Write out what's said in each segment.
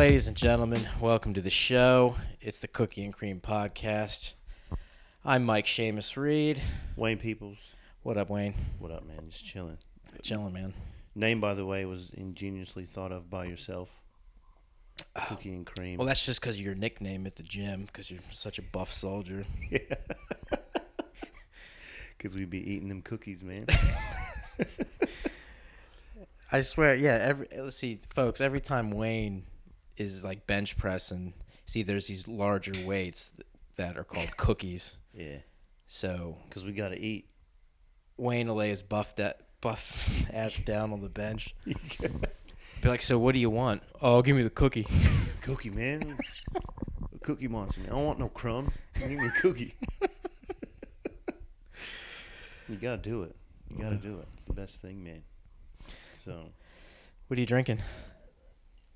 Ladies and gentlemen, welcome to the show. It's the Cookie and Cream Podcast. I'm Mike Seamus Reed. Wayne Peoples. What up, Wayne? What up, man? Just chilling. Chilling, man. Name, by the way, was ingeniously thought of by yourself. Cookie and Cream. Well, that's just because of your nickname at the gym, because you're such a buff soldier. Yeah. Because we be eating them cookies, man. I swear, yeah. Let's see, folks. Every time Wayne is like bench pressing, see, there's these larger weights that are called cookies. Yeah. So, because we got to eat. Wayne will lay his buff ass down on the bench. Be like, so what do you want? Oh, give me the cookie. Cookie, man. A cookie monster, man. I don't want no crumbs. Give me a cookie. You got to do it. You got to do it. It's the best thing, man. So. What are you drinking?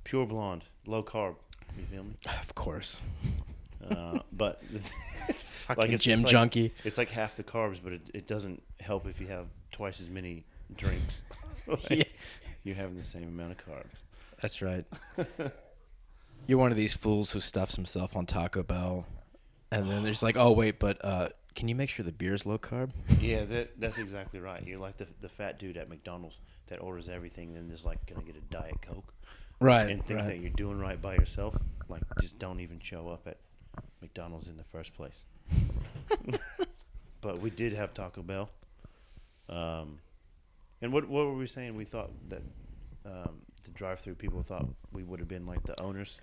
Pure blonde. Low carb. You feel me? Of course. But fucking like it's gym like, junkie. It's like half the carbs, but it doesn't help if you have twice as many drinks. Yeah. You're having the same amount of carbs. That's right. You're one of these fools who stuffs himself on Taco Bell, and then there's like, oh wait, but can you make sure the beer's low carb? Yeah, that's exactly right. You're like the fat dude at McDonald's that orders everything and is like gonna get a Diet Coke, Right? And think that you're doing right by yourself. Like, just don't even show up at McDonald's in the first place. But we did have Taco Bell. And what were we saying? We thought that the drive-through people thought we would have been like the owners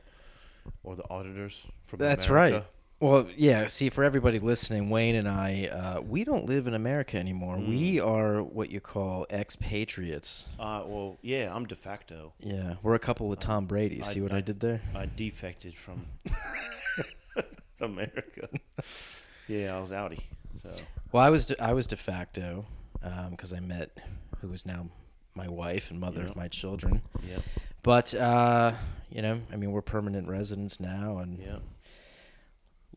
or the auditors from That's America. right. Well, yeah. See, for everybody listening, Wayne and I, we don't live in America anymore. We are what you call expatriates. Well, yeah, I'm de facto. Yeah, we're a couple of Tom Brady's. See what I did there? I defected from America. Yeah, I was outie. So. Well, I was de facto because I met who is now my wife and mother of my children. Yeah. But I mean, we're permanent residents now and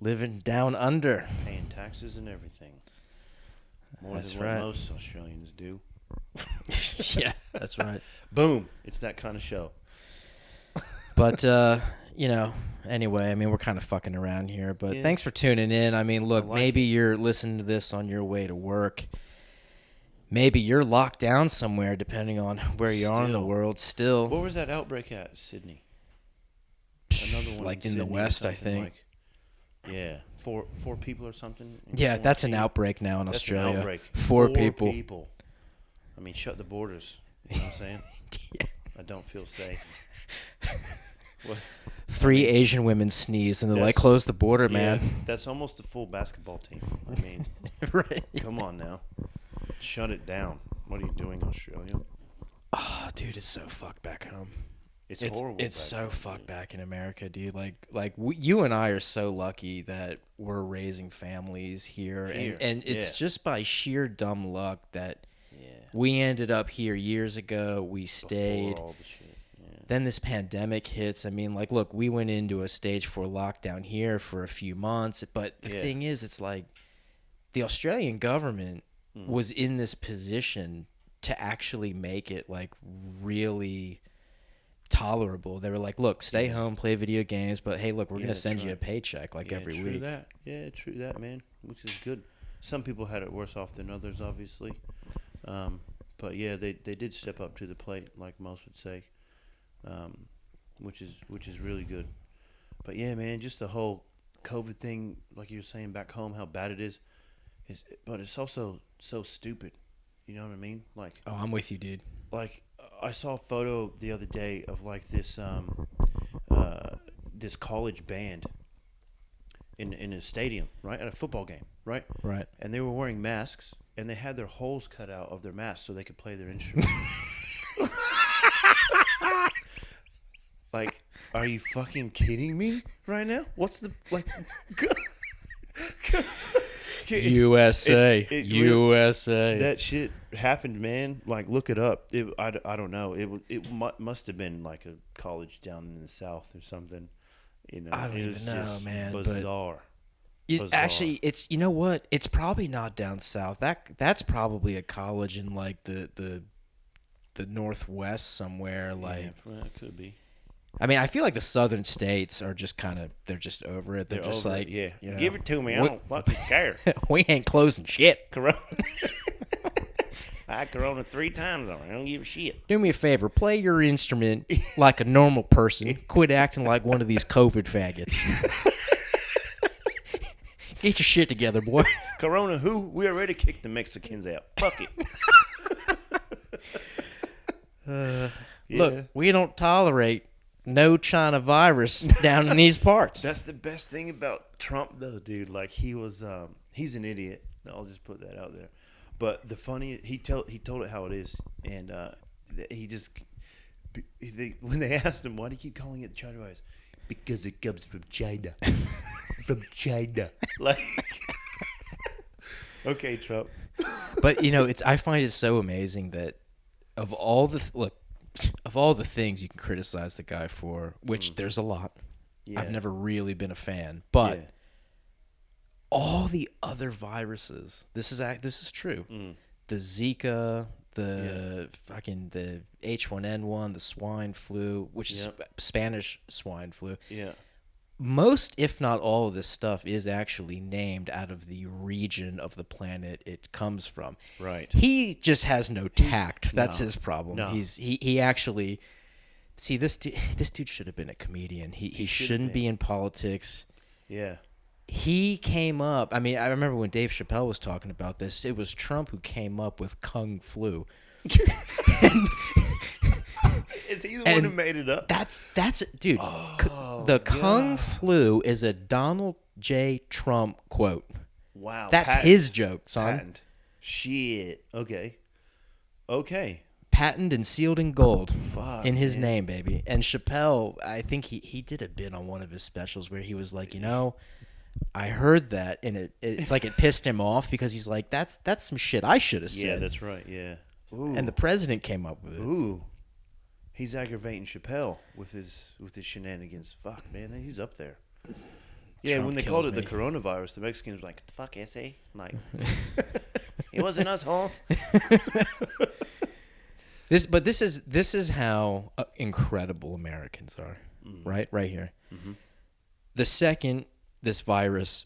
living down under, paying taxes and everything. More that's than right. what most Australians do. Yeah, that's right. Boom! It's that kind of show. But anyway, I mean, we're kind of fucking around here. But thanks for tuning in. I mean, look, maybe you're listening to this on your way to work. Maybe you're locked down somewhere, depending on where you are in the world. Still, what was that outbreak at? Sydney. Another one, like in the West, I think. Yeah, four people or something. Yeah, that's an outbreak now in Australia. An outbreak. Four people. I mean, shut the borders. You know what I'm saying? Yeah. I don't feel safe. What? 3 Asian women sneeze and they're like, close the border, man. That's almost a full basketball team. I mean, right? Come on now, shut it down. What are you doing, Australia? Oh, dude, it's so fucked back home. It's horrible. It's so fucked back in America, dude. You and I are so lucky that we're raising families here. And it's just by sheer dumb luck that we ended up here years ago. We stayed. Before all the shit. Yeah. Then this pandemic hits. I mean, like, look, we went into a stage 4 lockdown here for a few months. But the thing is, it's like the Australian government was in this position to actually make it, like, really tolerable. They were like, look, stay home, play video games, but hey, look, we're going to send you a paycheck every week. That. Yeah, true that, man, which is good. Some people had it worse off than others, obviously. But yeah, they did step up to the plate, like most would say, which is really good. But yeah, man, just the whole COVID thing, like you were saying back home, how bad it is, but it's also so stupid. You know what I mean? Like, oh, I'm with you, dude. Like, I saw a photo the other day of like this this college band in a stadium, right, at a football game, right? Right. And they were wearing masks, and they had their holes cut out of their masks so they could play their instrument. Like, are you fucking kidding me right now? What's the like? USA, USA. That shit happened, man. Like, look it up. I don't know. It must have been like a college down in the South or something. You know, I don't even know, man. Bizarre. Actually, it's, you know what? It's probably not down south. That's probably a college in like the Northwest somewhere. Like, yeah, it could be. I mean, I feel like the southern states are just they're just over it. They're just over like, it, yeah. you know, Give it to me. I don't fucking care. we ain't closing shit. Corona. I had Corona 3 times already. I don't give a shit. Do me a favor, play your instrument like a normal person. Quit acting like one of these COVID faggots. Get your shit together, boy. Corona who? We already kicked the Mexicans out. Fuck it. Yeah. Look, we don't tolerate no China virus down in these parts. That's the best thing about Trump, though, dude. Like, he was, he's an idiot. I'll just put that out there. But the funny, he told it how it is, and he just, when they asked him, why do you keep calling it China virus? Because it comes from China. From China. Like, okay, Trump. But, I find it so amazing that of all the things you can criticize the guy for, which there's a lot, I've never really been a fan, but all the other viruses, this is true. The Zika, the H1N1, the swine flu, which is Spanish swine flu. Yeah. Most, if not all, of this stuff is actually named out of the region of the planet it comes from. Right. He just has no tact. That's his problem. No. He actually see this dude should have been a comedian. He shouldn't be in politics. Yeah. He came up. I mean, I remember when Dave Chappelle was talking about this. It was Trump who came up with Kung Flu. Is he the one who made it up? That's dude. The Kung Flu is a Donald J. Trump quote. Wow. That's his joke, son. Patent. Shit. Okay. Patented and sealed in gold. Fuck, in his name, baby. And Chappelle, I think he did a bit on one of his specials where he was like, I heard that, and it's like it pissed him off because he's like, that's some shit I should have said. Yeah, that's right. Yeah. Ooh. And the president came up with it. Ooh. He's aggravating Chappelle with his shenanigans. Fuck, man, he's up there. Yeah, Trump when they called it me. the coronavirus, the Mexicans were like, "The fuck, SA?" Like, it wasn't us, hoes. This is how incredible Americans are, right here. Mm-hmm. The second this virus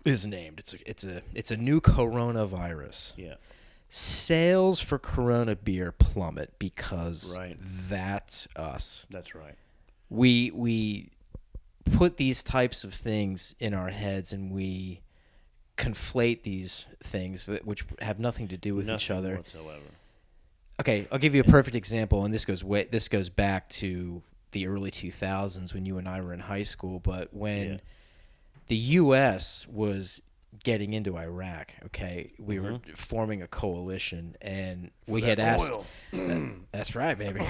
is named, it's a new coronavirus. Yeah. Sales for Corona beer plummet because that's us. That's right. We put these types of things in our heads and we conflate these things which have nothing to do with each other whatsoever. Okay, I'll give you a perfect example, and this goes back to the early 2000s when you and I were in high school. But when the U.S. was getting into Iraq, okay, we were forming a coalition, and we had asked. That's right, baby.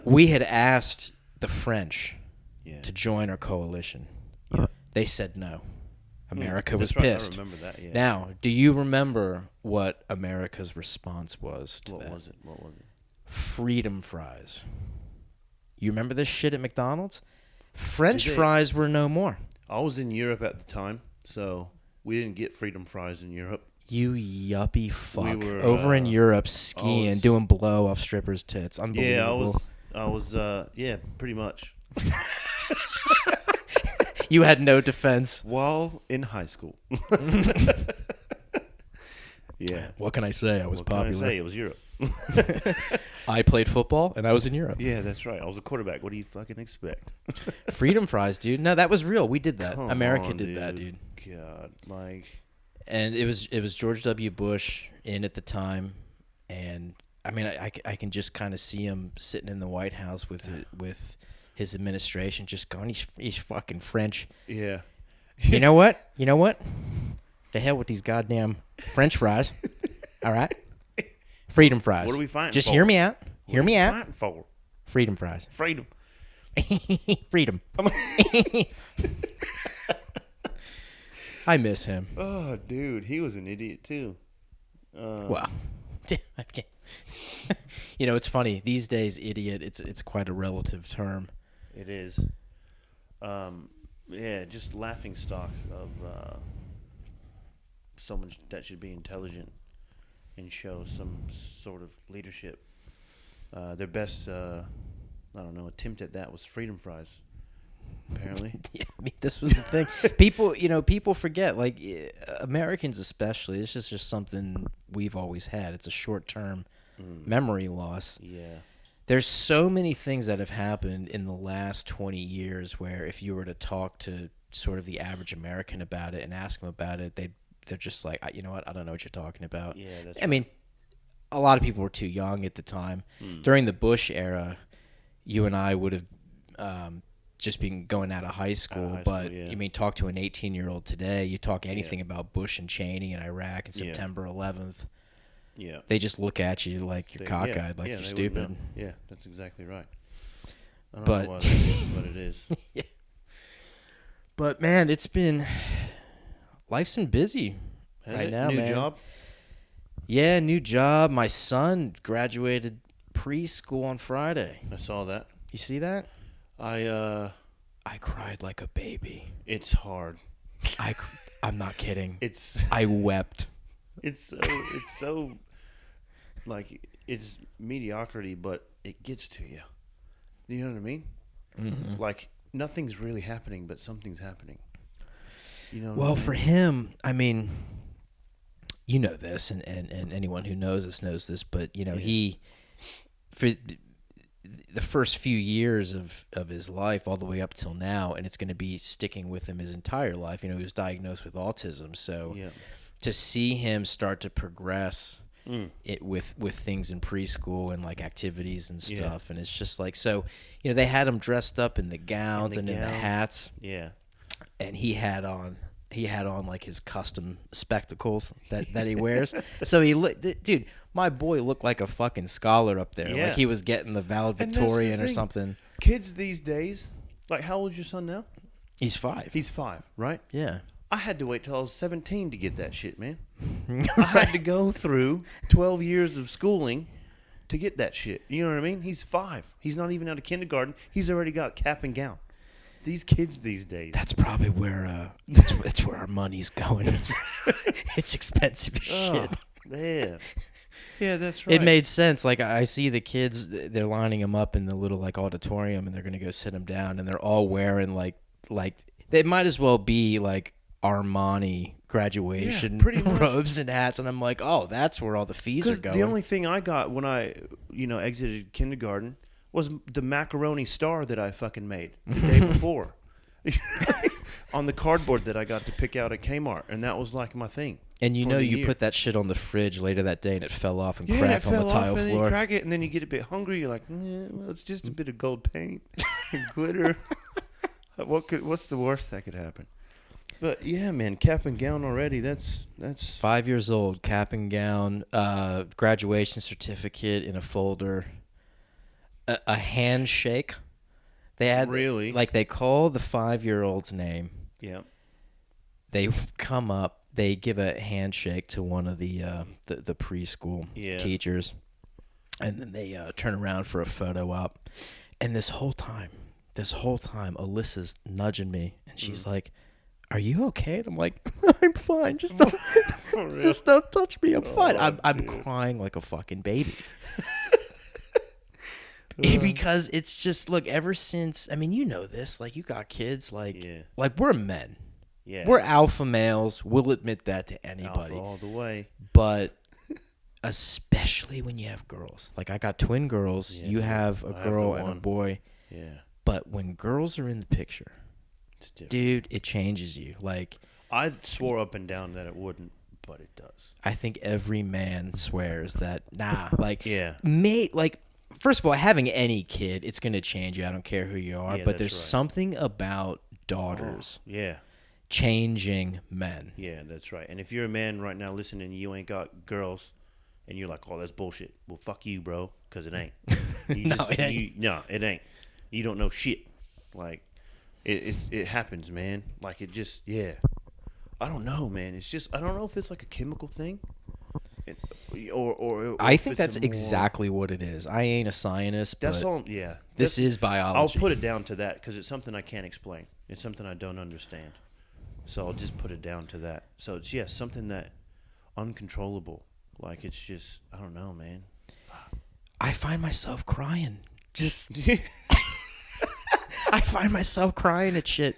We had asked the French to join our coalition. Yeah. They said no. America was pissed. I remember that, yeah. Now, do you remember what America's response was to that? What was it? Freedom fries. You remember this shit at McDonald's? French fries were no more. I was in Europe at the time, so we didn't get freedom fries in Europe. You yuppie fuck. We were over in Europe skiing, doing blow off strippers' tits. Unbelievable. Yeah, I was pretty much. You had no defense. While in high school. Yeah. What can I say? I was popular. What can I say? It was Europe. I played football, and I was in Europe. Yeah, that's right. I was a quarterback. What do you fucking expect? Freedom fries, dude. No, that was real. We did that. America did that, dude. God, Mike. And it was George W. Bush in at the time, and I mean, I can just kind of see him sitting in the White House with his administration just going, he's fucking French. Yeah. You know what? The hell with these goddamn French fries. All right? Freedom fries. What are we fighting just for? hear me out. Hear me out. Fighting for? Freedom fries. Freedom. Freedom. I miss him. Oh, dude. He was an idiot, too. Well, it's funny. These days, idiot, it's quite a relative term. It is. Just laughing stock of someone that should be intelligent and show some sort of leadership. Their best I don't know, attempt at that was freedom fries. Apparently. Yeah, I mean, this was the thing. People forget, like, Americans especially, it's just something we've always had. It's a short-term memory loss. Yeah. There's so many things that have happened in the last 20 years where if you were to talk to sort of the average American about it and ask them about it, they're just like, you know what, I don't know what you're talking about. Yeah, that's I mean, a lot of people were too young at the time. During the Bush era, you and I would have just been going out of high school, you mean talk to an 18-year-old today, you talk anything about Bush and Cheney and Iraq and September 11th. Yeah. They just look at you like you're cockeyed, like you're stupid. Yeah, that's exactly right. I don't But know why that is, but it is. Yeah. But man, life's been busy now, New man. job? Yeah, new job. My son graduated preschool on Friday. I saw that. You see that? I cried like a baby. It's hard. I'm not kidding. It's I wept. It's so like it's mediocrity, but it gets to you. You know what I mean? Mm-hmm. Like nothing's really happening, but something's happening. You know. Well, for him, I mean, you know this, and anyone who knows this knows this, but he, for the first few years of his life, all the way up till now, and it's going to be sticking with him his entire life. He was diagnosed with autism, so to see him start to progress it with things in preschool and like activities and stuff, and it's just like, so they had him dressed up in the gowns and in the hats, and he had on like his custom spectacles that he wears. So dude, my boy looked like a fucking scholar up there. Like he was getting the valedictorian or something. Kids these days, like, how old is your son now? He's 5. He's 5, right? Yeah. I had to wait till I was 17 to get that shit, man. I had to go through 12 years of schooling to get that shit. You know what I mean? He's 5. He's not even out of kindergarten. He's already got cap and gown. These kids these days. That's probably where that's where our money's going. It's expensive as shit. Man. Yeah, that's right. It made sense. Like, I see the kids, they're lining them up in the little like auditorium, and they're gonna go sit them down, and they're all wearing like they might as well be like Armani graduation robes and hats, and I'm like, oh, that's where all the fees are going. The only thing I got when I exited kindergarten was the macaroni star that I fucking made the day before on the cardboard that I got to pick out at Kmart, and that was like my thing. And you put that shit on the fridge later that day, and it fell off and cracked on the tile floor. And then you crack it, and then you get a bit hungry. You're like, well, it's just a bit of gold paint and glitter. What's the worst that could happen? But yeah, man, cap and gown already. That's 5 years old, cap and gown, graduation certificate in a folder, a handshake. They had like they call the 5-year-old's name. Yeah. They come up. They give a handshake to one of the preschool teachers, and then they turn around for a photo op. And this whole time, Alyssa's nudging me, and she's like, "Are you okay?" And I'm like, "I'm fine. Just don't touch me. I'm fine." I'm crying like a fucking baby. Because it's just, look, ever since, I mean, you know this, like, you got kids, like we're men. Yeah. We're alpha males. We'll admit that to anybody. Alpha all the way. But especially when you have girls. Like, I got twin girls. Yeah, you have a girl and a boy. Yeah. But when girls are in the picture, dude, it changes you. Like, I swore up and down that it wouldn't, but it does. I think every man swears that, like, first of all, having any kid, it's going to change you. I don't care who you are. But there's something about daughters. Oh, yeah. Changing men. Yeah, that's right. And if you're a man right now listening, you ain't got girls, and you're like, oh, that's bullshit. Well, fuck you, bro, because it ain't. It ain't. You don't know shit. Like, it happens, man. Like, it just, I don't know, man. It's just, I don't know if it's like a chemical thing. Or I think that's exactly what it is. I ain't a scientist, that's but all. Yeah, this is biology. I'll put it down to that because it's something I can't explain. It's something I don't understand. So I'll just put it down to that. So it's something that uncontrollable. Like, it's just, I don't know, man. I find myself crying just I find myself crying at shit.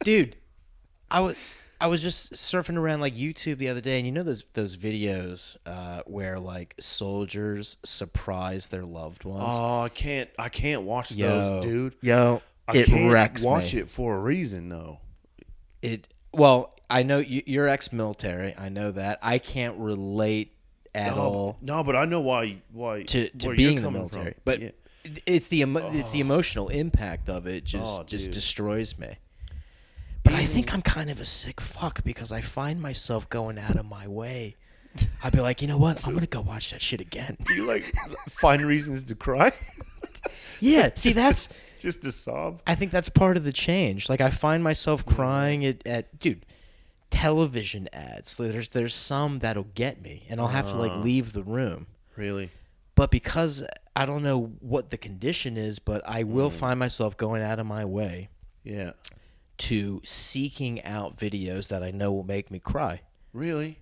Dude, I was just surfing around like YouTube the other day, and you know those videos where like soldiers surprise their loved ones. Oh, I can't watch those, dude. I It can't wrecks watch me. it for a reason though. Well, I know you're ex-military. I know that. I can't relate at all. No, but I know why to being in the military, but yeah. It's the emotional impact of it just destroys me. But I think I'm kind of a sick fuck because I find myself going out of my way. I'd be like, you know what? I'm gonna go watch that shit again. Do you like find reasons to cry? Yeah, see, that's just to sob. I think that's part of the change. Like I find myself crying at dude, television ads. There's some that'll get me, and I'll have to like leave the room. Really? But because I don't know what the condition is, but I will find myself going out of my way. Yeah. To seeking out videos that I know will make me cry. Really?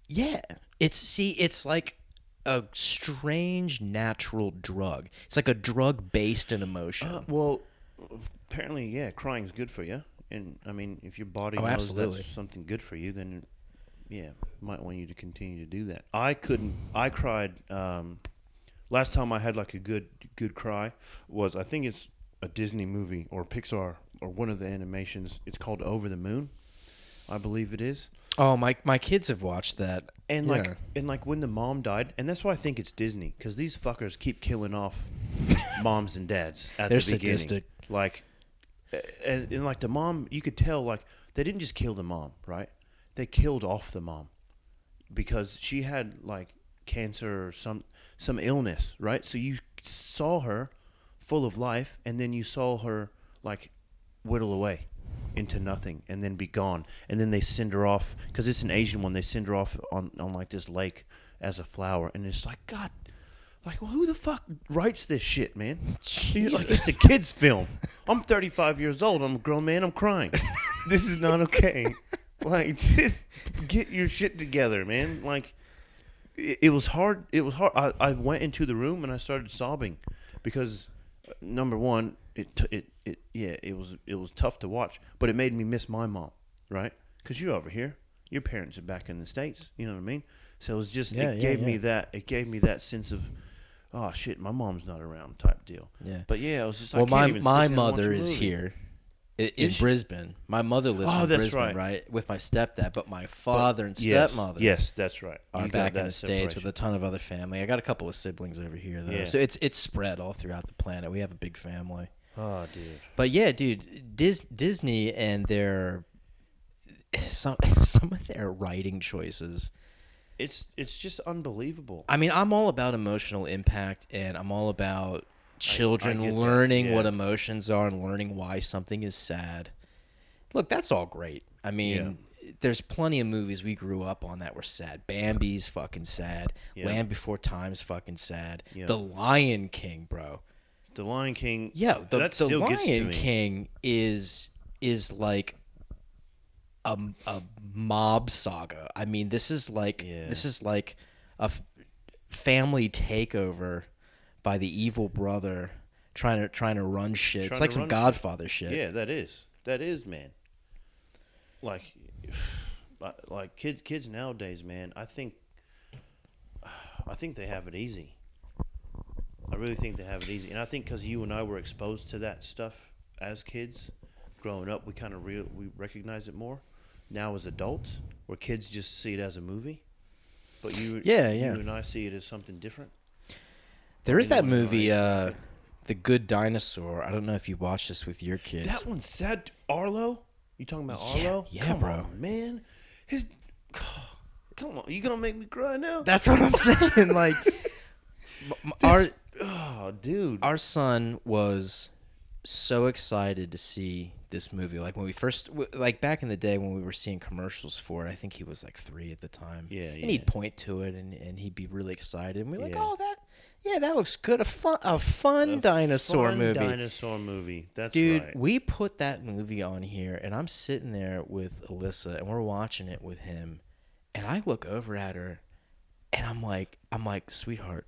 Yeah. It's like a strange natural drug. It's like a drug based in emotion. Well, apparently, yeah, crying's good for you. And I mean, if your body knows absolutely. that's something good for you, then yeah, might want you to continue to do that. I cried last time I had like a good cry was, I think it's a Disney movie or Pixar or one of the animations. It's called Over the Moon, I believe it is. Oh, my kids have watched that. And like when the mom died, and that's why I think it's Disney, because these fuckers keep killing off moms and dads at the beginning. Sadistic. Like, and like the mom, you could tell like they didn't just kill the mom, right? They killed off the mom because she had like cancer or some illness, right? So you saw her full of life, and then you saw her like whittle away into nothing and then be gone, and then they send her off because it's an Asian one. They send her off on like this lake as a flower, and it's like, God, like, well, who the fuck writes this shit, man? Like, it's a kid's film. I'm 35 years old. I'm a grown man. I'm crying. This is not okay. Like, just get your shit together, man. Like, it was hard. It was hard. I went into the room and I started sobbing because number one, it was tough to watch, but it made me miss my mom, right? Because you're over here, your parents are back in the States, you know what I mean? So it was just it gave me that sense of, oh shit, my mom's not around type deal. Yeah. But yeah, I was just well, my mother is here in Brisbane. My mother lives in Brisbane, right, with my stepdad, but my father and stepmother, yes, that's right, are back in the States with a ton of other family. I got a couple of siblings over here though, so it's spread all throughout the planet. We have a big family. Oh, dude. But yeah, dude, Disney and their some of their writing choices. It's just unbelievable. I mean, I'm all about emotional impact, and I'm all about children learning what emotions are and learning why something is sad. Look, that's all great. I mean, there's plenty of movies we grew up on that were sad. Bambi's fucking sad. Land Before Time's fucking sad. The Lion King, bro. The Lion King. Yeah, the Lion King is like a mob saga. I mean, this is like a family takeover by the evil brother trying to run shit. It's like some Godfather shit. Yeah, that is, man. Like kids nowadays, man. I think they have it easy. I really think they have it easy, and I think because you and I were exposed to that stuff as kids, growing up, we kind of we recognize it more. Now as adults, where kids just see it as a movie, but you and I see it as something different. There is that movie, The Good Dinosaur. I don't know if you watched this with your kids. That one's sad. Arlo? You talking about Arlo? Yeah, come bro. On, man. Come on. You gonna make me cry now? That's what I'm saying. Like, dude. Our son was so excited to see this movie. Like when we first, like back in the day when we were seeing commercials for it, I think he was like 3 at the time. Yeah. And he'd point to it and he'd be really excited. And we're like, oh, that looks good. A fun dinosaur movie. That's dude, right. we put that movie on here, and I'm sitting there with Alyssa, and we're watching it with him, and I look over at her, and I'm like, sweetheart,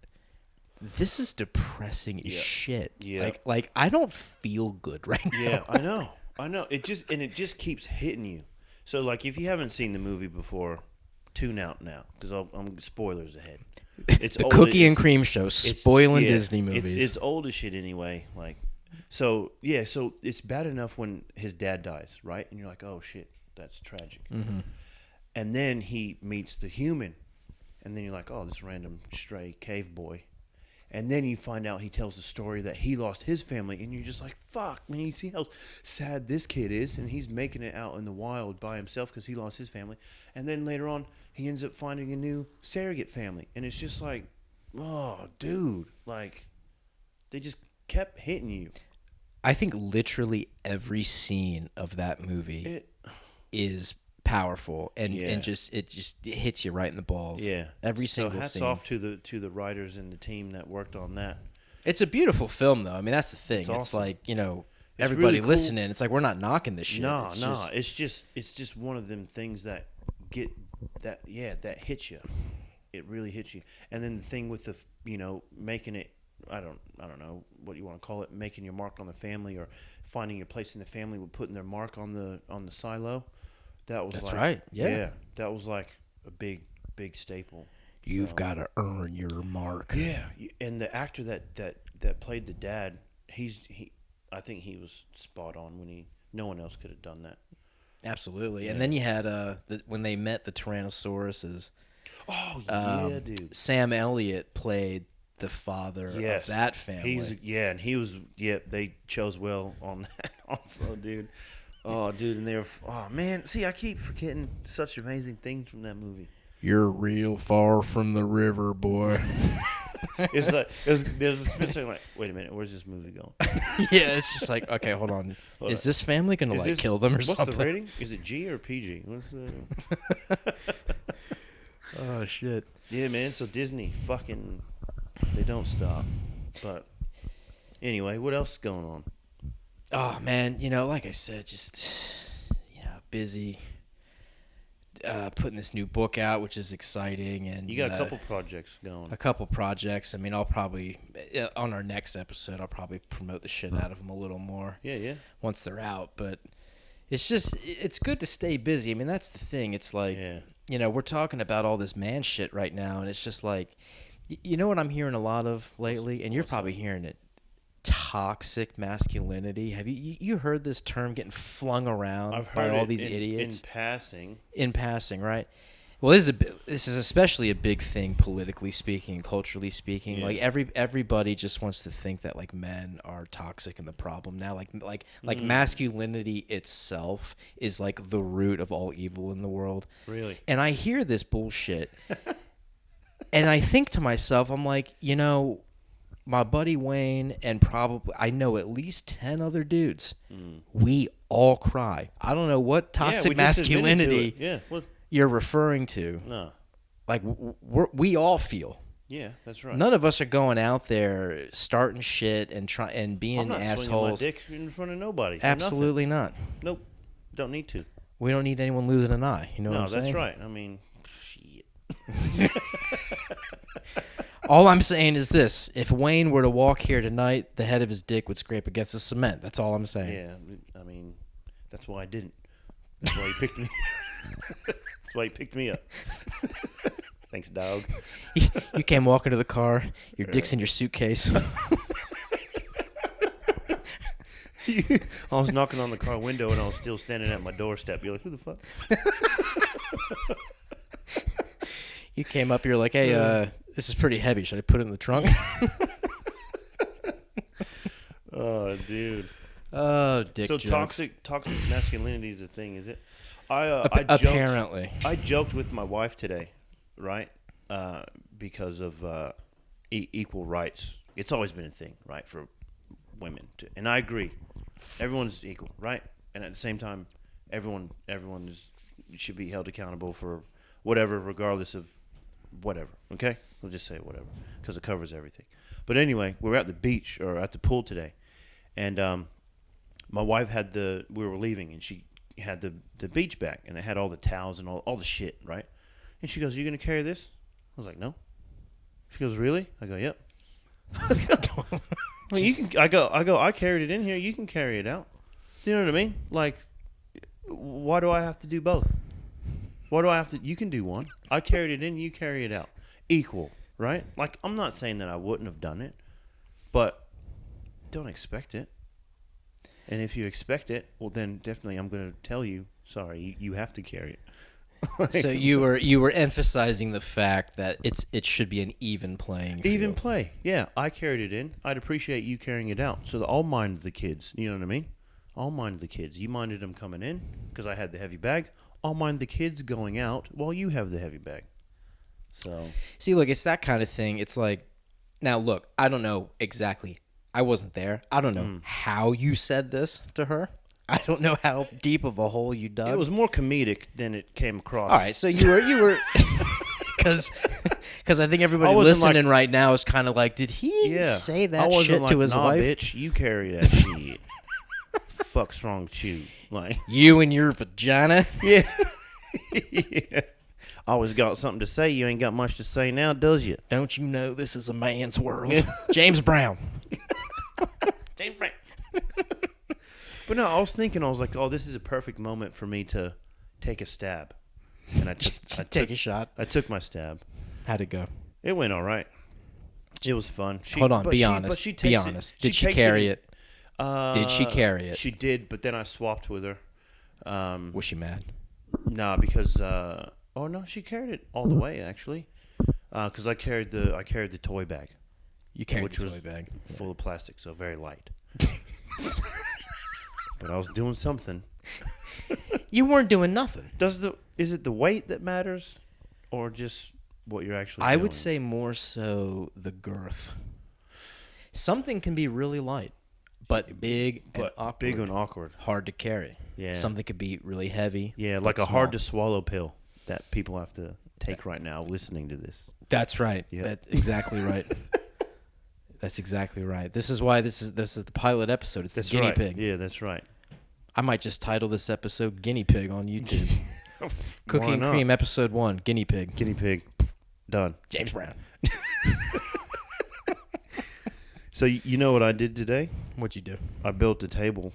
this is depressing as shit. Yeah. Like I don't feel good right now. Yeah, I know. It just keeps hitting you. So like, if you haven't seen the movie before, tune out now because I'm spoilers ahead. It's the old, cookie and cream show spoiling Disney movies. It's old as shit anyway. Like, so it's bad enough when his dad dies, right? And you're like, oh shit, that's tragic. Mm-hmm. And then he meets the human, and then you're like, oh, this random stray cave boy. And then you find out he tells the story that he lost his family, and you're just like, fuck, man, you see how sad this kid is, and he's making it out in the wild by himself because he lost his family. And then later on, he ends up finding a new surrogate family. And it's just like, oh, dude, like, they just kept hitting you. I think literally every scene of that movie is powerful and it just hits you right in the balls. Yeah, every single hats scene. Off to the writers and the team that worked on that. It's a beautiful film, though. I mean, that's the thing. It's awesome. like, you know, it's everybody really cool. listening. It's like we're not knocking this shit. No, it's just one of them things that get that hits you. It really hits you. And then the thing with the making it. I don't know what you want to call it. Making your mark on the family or finding your place in the family with putting their mark on the silo. That's right. Yeah, that was like a big staple. You've got to earn your mark. Yeah, and the actor that played the dad, I think he was spot on when no one else could have done that. Absolutely. And then you had when they met the Tyrannosauruses. Oh yeah, dude. Sam Elliott played the father of that family. They chose well on that also, dude. Oh, dude, and man, see, I keep forgetting such amazing things from that movie. You're real far from the river, boy. There's a split second like, wait a minute, where's this movie going? Yeah, it's just like, okay, hold on. Is this family gonna kill them or something? What's the rating? Is it G or PG? What's the? Oh shit. Yeah, man. So Disney, fucking, they don't stop. But anyway, what else is going on? Oh man, like I said, just busy putting this new book out, which is exciting, and you got a couple projects going. A couple projects. I mean, I'll probably on our next episode, I'll probably promote the shit out of them a little more. Yeah. Once they're out, but it's good to stay busy. I mean, that's the thing. It's like we're talking about all this man shit right now, and it's just like, you know what I'm hearing a lot of lately, and you're probably hearing it. Toxic masculinity. Have you heard this term getting flung around by all these idiots? In passing, right? Well, this is especially a big thing politically speaking, culturally speaking. Yeah. Like everybody just wants to think that like men are toxic and the problem now. Like masculinity itself is like the root of all evil in the world. Really? And I hear this bullshit, and I think to myself, I'm like, my buddy Wayne and probably I know at least 10 other dudes. We all cry. I don't know what toxic masculinity you're referring to. No. Like we all feel. Yeah, that's right. None of us are going out there starting shit and being I'm not assholes. Swinging my dick in front of nobody. Absolutely not. Nope. Don't need to. We don't need anyone losing an eye. You know what I'm saying? No, that's right. I mean, shit. All I'm saying is this. If Wayne were to walk here tonight, the head of his dick would scrape against the cement. That's all I'm saying. Yeah, I mean, that's why I didn't. That's why he picked me. That's why he picked me up. Thanks, dog. You came walking to the car. Your dick's in your suitcase. I was knocking on the car window and I was still standing at my doorstep. You're like, who the fuck? You came up. You're like, hey, this is pretty heavy. Should I put it in the trunk? Oh, dude. Oh, dick so jokes. toxic masculinity is a thing, is it? Apparently. I joked with my wife today, right? Because of equal rights. It's always been a thing, right, for women. And I agree. Everyone's equal, right? And at the same time, everyone should be held accountable for whatever, regardless of whatever, okay? We'll just say whatever, because it covers everything. But anyway, we were at the beach, or at the pool today, and my wife we were leaving, and she had the beach bag, and it had all the towels and all the shit, right? And she goes, "Are you going to carry this?" I was like, "No." She goes, "Really?" I go, "Yep." Well, you can. I go. I carried it in here. You can carry it out. You know what I mean? Like, why do I have to do both? Why do I have to? You can do one. I carried it in. You carry it out. Equal, right? Like, I'm not saying that I wouldn't have done it, but don't expect it. And if you expect it, well, then definitely I'm going to tell you. Sorry, you have to carry it. So you were emphasizing the fact that it should be an even playing field. Even play. Yeah, I carried it in. I'd appreciate you carrying it out. So I'll mind the kids. You know what I mean? I'll mind the kids. You minded them coming in because I had the heavy bag. I'll mind the kids going out while you have the heavy bag. So see, look, it's that kind of thing. It's like, now look, I don't know exactly. I wasn't there. I don't know how you said this to her. I don't know how deep of a hole you dug. it was more comedic than it came across. All right, so you were because I think everybody listening right now is kind of like, did he say that shit to his wife? Bitch, you carry that shit. Fuck's wrong with you? Like, you and your vagina? Yeah. Yeah. Always got something to say. You ain't got much to say now, does you? Don't you know this is a man's world? James Brown. James Brown. But no, I was thinking, I was like, oh, this is a perfect moment for me to take a stab. And I took a shot. I took my stab. How'd it go? It went all right. It was fun. Hold on, be honest. Be honest. Did she carry it? Did she carry it? She did, but then I swapped with her. Was she mad? Nah, because oh no, she carried it all the way actually. Because I carried the toy bag. You carried the toy bag full of plastic, so very light. But I was doing something. You weren't doing nothing. Is it the weight that matters, or just what you're actually I doing? would say more so the girth. Something can be really light, but big and awkward. Big and awkward. Hard to carry. Yeah. Something could be really heavy. Yeah, like a hard to swallow pill that people have to take right now listening to this. That's right. Yep. That's exactly right. That's exactly right. This is why this is the pilot episode. It's the guinea pig. Yeah, that's right. I might just title this episode "Guinea Pig" on YouTube. Cookie and Cream episode 1, Guinea Pig. Guinea pig, done. James Brown. So you know what I did today? What'd you do? I built a table.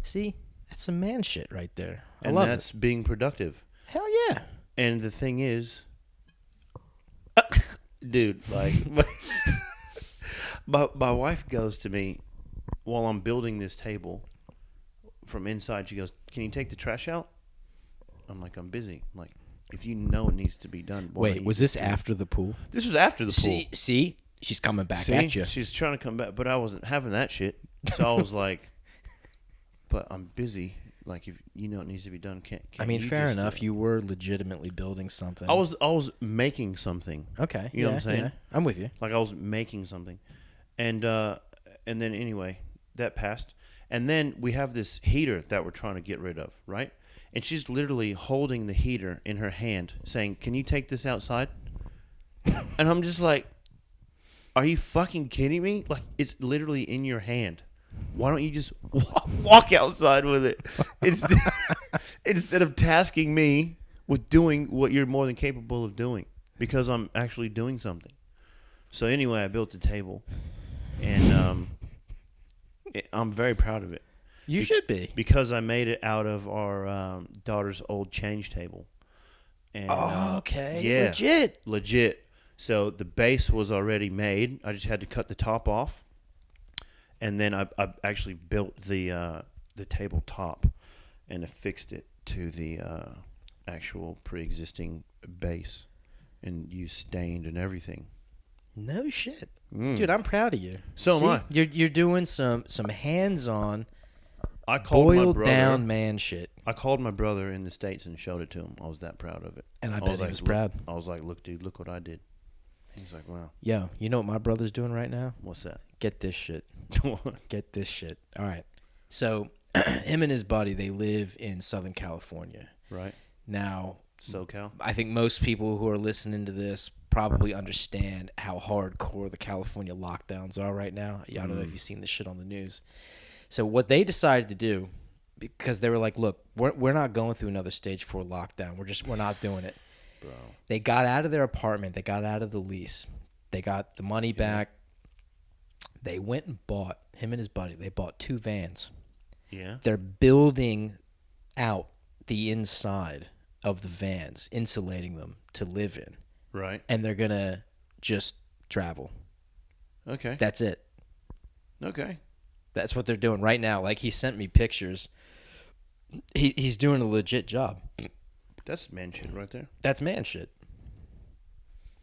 See, that's some man shit right there. I and love that's it. being productive. Hell yeah. And the thing is, dude, like, my wife goes to me while I'm building this table. From inside, she goes, "Can you take the trash out?" I'm like, "I'm busy." I'm like, if you know it needs to be done. Wait, was this after the pool? This was after the pool. See, she's coming back at you. She's trying to come back, but I wasn't having that shit. So I was like, "But I'm busy. Like, if you know it needs to be done, can't I mean, fair enough. You were legitimately building something. I was making something. Okay, you know what I'm saying? Yeah. I'm with you. Like I was making something, and then anyway, that passed. And then we have this heater that we're trying to get rid of, right? And she's literally holding the heater in her hand, saying, "Can you take this outside?" And I'm just like, "Are you fucking kidding me? Like, it's literally in your hand. Why don't you just walk outside with it instead of tasking me with doing what you're more than capable of doing? Because I'm actually doing something." So anyway, I built a table, and I'm very proud of it. You should be. Because I made it out of our daughter's old change table. And, okay. Yeah. Legit. So the base was already made. I just had to cut the top off. And then I actually built the tabletop and affixed it to the actual pre-existing base and used stained and everything. No shit. Dude, I'm proud of you. So am I. You're doing some hands-on, I called my brother, down man shit. I called my brother in the States and showed it to him. I was that proud of it. And I bet he was proud. I was like, "Look, dude, look what I did." He's like, "Wow." Yo, you know what my brother's doing right now? What's that? Get this shit. Get this shit. All right. So him and his buddy, they live in Southern California. Right. Now, SoCal. I think most people who are listening to this probably understand how hardcore the California lockdowns are right now. I don't know if you've seen this shit on the news. So what they decided to do, because they were like, "Look, we're not going through another stage 4 lockdown. We're not doing it." Bro. They got out of their apartment. They got out of the lease. They got the money back. They went and bought, him and his buddy, they bought 2 vans. Yeah. They're building out the inside of the vans, insulating them to live in. Right. And they're going to just travel. Okay. That's it. Okay. That's what they're doing right now. Like, he sent me pictures. He's doing a legit job. That's man shit right there. That's man shit.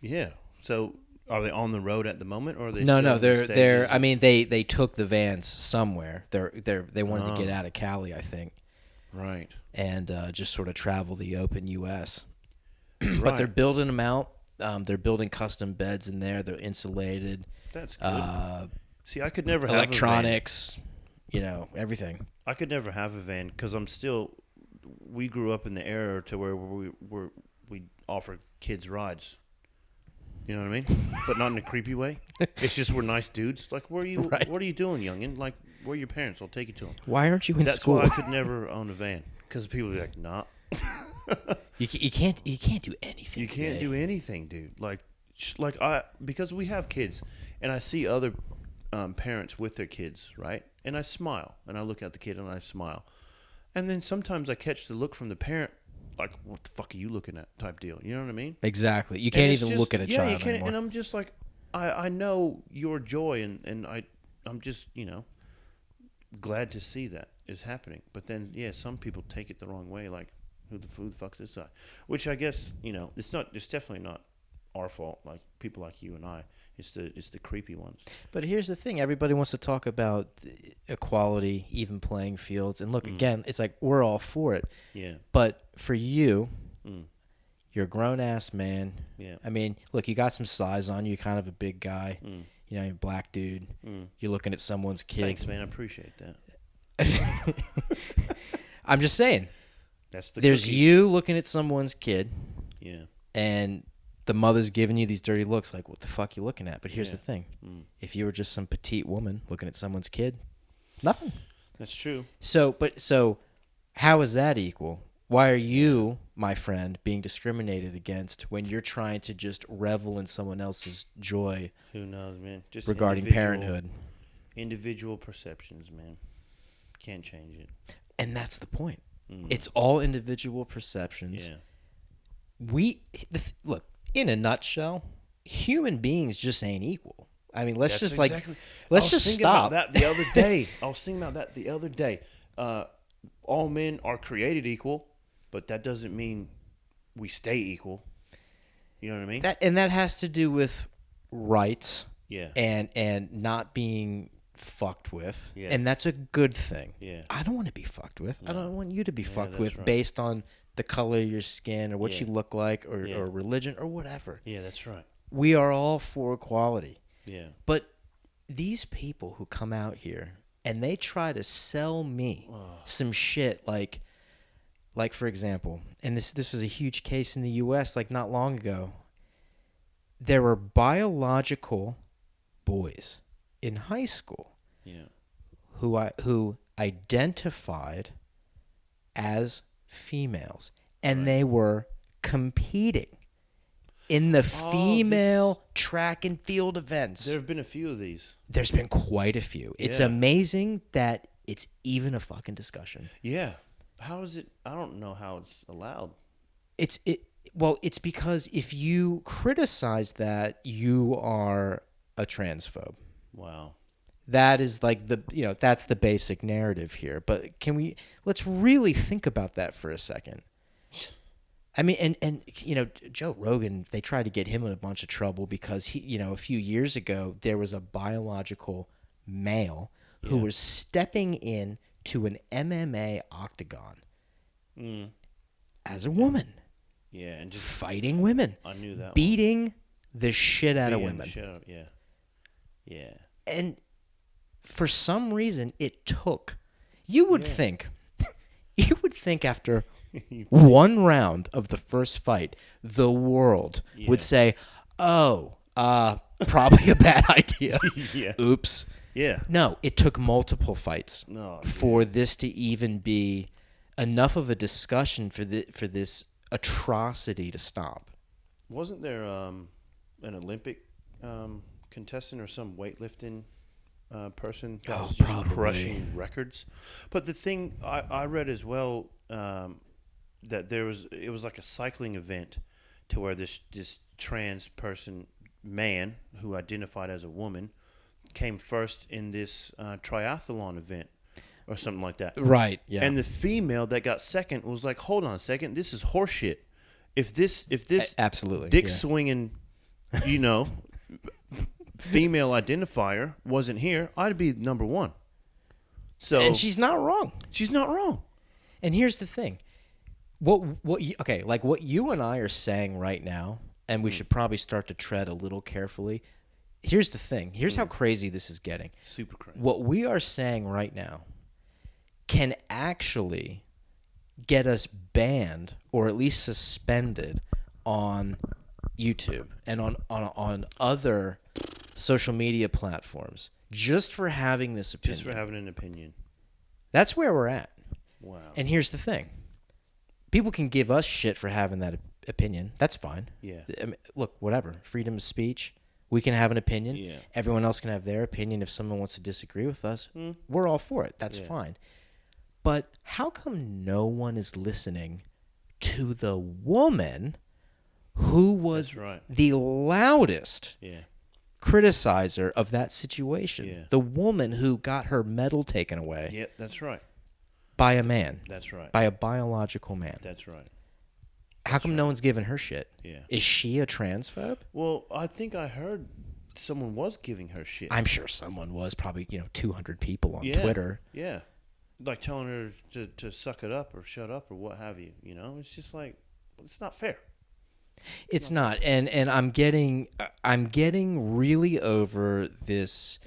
Yeah. So, are they on the road at the moment, or are they? No. They're. I mean, they took the vans somewhere. They wanted to get out of Cali, I think. Right. And just sort of travel the open U.S. Right. But they're building them out. They're building custom beds in there. They're insulated. That's good. See, I could never have electronics. Everything. I could never have a van because I'm still. We grew up in the era to where we offer kids rides. You know what I mean? But not in a creepy way. It's just we're nice dudes. Like, where are you? Right. What are you doing, youngin? Like, where are your parents? I'll take you to them. Why aren't you in school? That's why I could never own a van because people would be like, nah. You can't do anything. You can't do anything, dude. Because we have kids, and I see other parents with their kids, right? And I smile, and I look at the kid, and I smile, and then sometimes I catch the look from the parent, like, "What the fuck are you looking at?" type deal. You know what I mean? Exactly. You can't even look at a child you can't, anymore. and I'm just like, I know your joy, and I'm just glad to see that is happening. But then some people take it the wrong way, like, who the fuck's this guy? Which I guess it's definitely not our fault. Like, people like you and I, it's the creepy ones. But here's the thing: everybody wants to talk about equality, even playing fields, and look, again, it's like we're all for it. Yeah. But for you, you're a grown ass man. Yeah. I mean, look, you got some size on you. You're kind of a big guy. You're a black dude. You're looking at someone's kid. Thanks, man. I appreciate that. I'm just saying. There's cookie. you looking at someone's kid. Yeah. And the mother's giving you these dirty looks, like, what the fuck you looking at? But here's the thing. If you were just some petite woman looking at someone's kid, nothing. That's true. So how is that equal? Why are you, my friend, being discriminated against when you're trying to just revel in someone else's joy? Who knows, man? Just regarding parenthood. Individual perceptions, man. Can't change it. And that's the point. It's all individual perceptions. Yeah. Look, in a nutshell, human beings just ain't equal. I mean, let's just stop. I was thinking about that the other day. All men are created equal, but that doesn't mean we stay equal. You know what I mean? That has to do with rights. Yeah. And not being fucked with. Yeah. And that's a good thing. Yeah. I don't want to be fucked with. No. I don't want you to be fucked with right. based on the color of your skin or what you look like or religion or whatever. Yeah, that's right. We are all for equality. Yeah. But these people who come out here and they try to sell me some shit like for example, and this was a huge case in the U.S. like not long ago. There were biological boys in high school who identified as females, and they were competing in the female track and field events. There have been a few of these. There's been quite a few. It's amazing that it's even a fucking discussion. Yeah. How is it? I don't know how it's allowed. Well, it's because if you criticize that, you are a transphobe. Wow. That is like that's the basic narrative here. But let's really think about that for a second. I mean, and Joe Rogan, they tried to get him in a bunch of trouble because he, a few years ago, there was a biological male who was stepping in to an MMA octagon as a woman. Yeah, and just fighting women. I knew that. Beating the shit out of women. Yeah. And for some reason, it took. You would think after one round of the first fight, the world would say, "Oh, probably a bad idea." Oops. Yeah. No, it took multiple fights for this to even be enough of a discussion for this atrocity to stop. Wasn't there an Olympic contestant or some weightlifting person that was just probably crushing records. But the thing I read as well, that it was like a cycling event to where this trans person, man, who identified as a woman, came first in this triathlon event or something like that. Right, yeah. And the female that got second was like, hold on a second, this is horseshit. If this absolutely dick swinging, female identifier wasn't here, I'd be number one. So, and she's not wrong. She's not wrong. And here's the thing. What you and I are saying right now, and we should probably start to tread a little carefully. Here's the thing. Here's how crazy this is getting. Super crazy. What we are saying right now can actually get us banned or at least suspended on YouTube and on other social media platforms just for having this opinion. Just for having an opinion. That's where we're at. Wow. And here's the thing. People can give us shit for having that opinion. That's fine. Yeah. I mean, look, whatever. Freedom of speech. We can have an opinion. Yeah. Everyone else can have their opinion. If someone wants to disagree with us, we're all for it. That's fine. But how come no one is listening to the woman who was the loudest criticizer of that situation? Yeah. The woman who got her medal taken away. Yeah, that's right. By a man. That's right. By a biological man. That's right. How come no one's giving her shit? Yeah. Is she a transphobe? Well, I think I heard someone was giving her shit. I'm sure someone was. Probably 200 people on Twitter. Yeah. Like telling her to suck it up or shut up or what have you. It's just like, it's not fair. It's not. And I'm getting really over this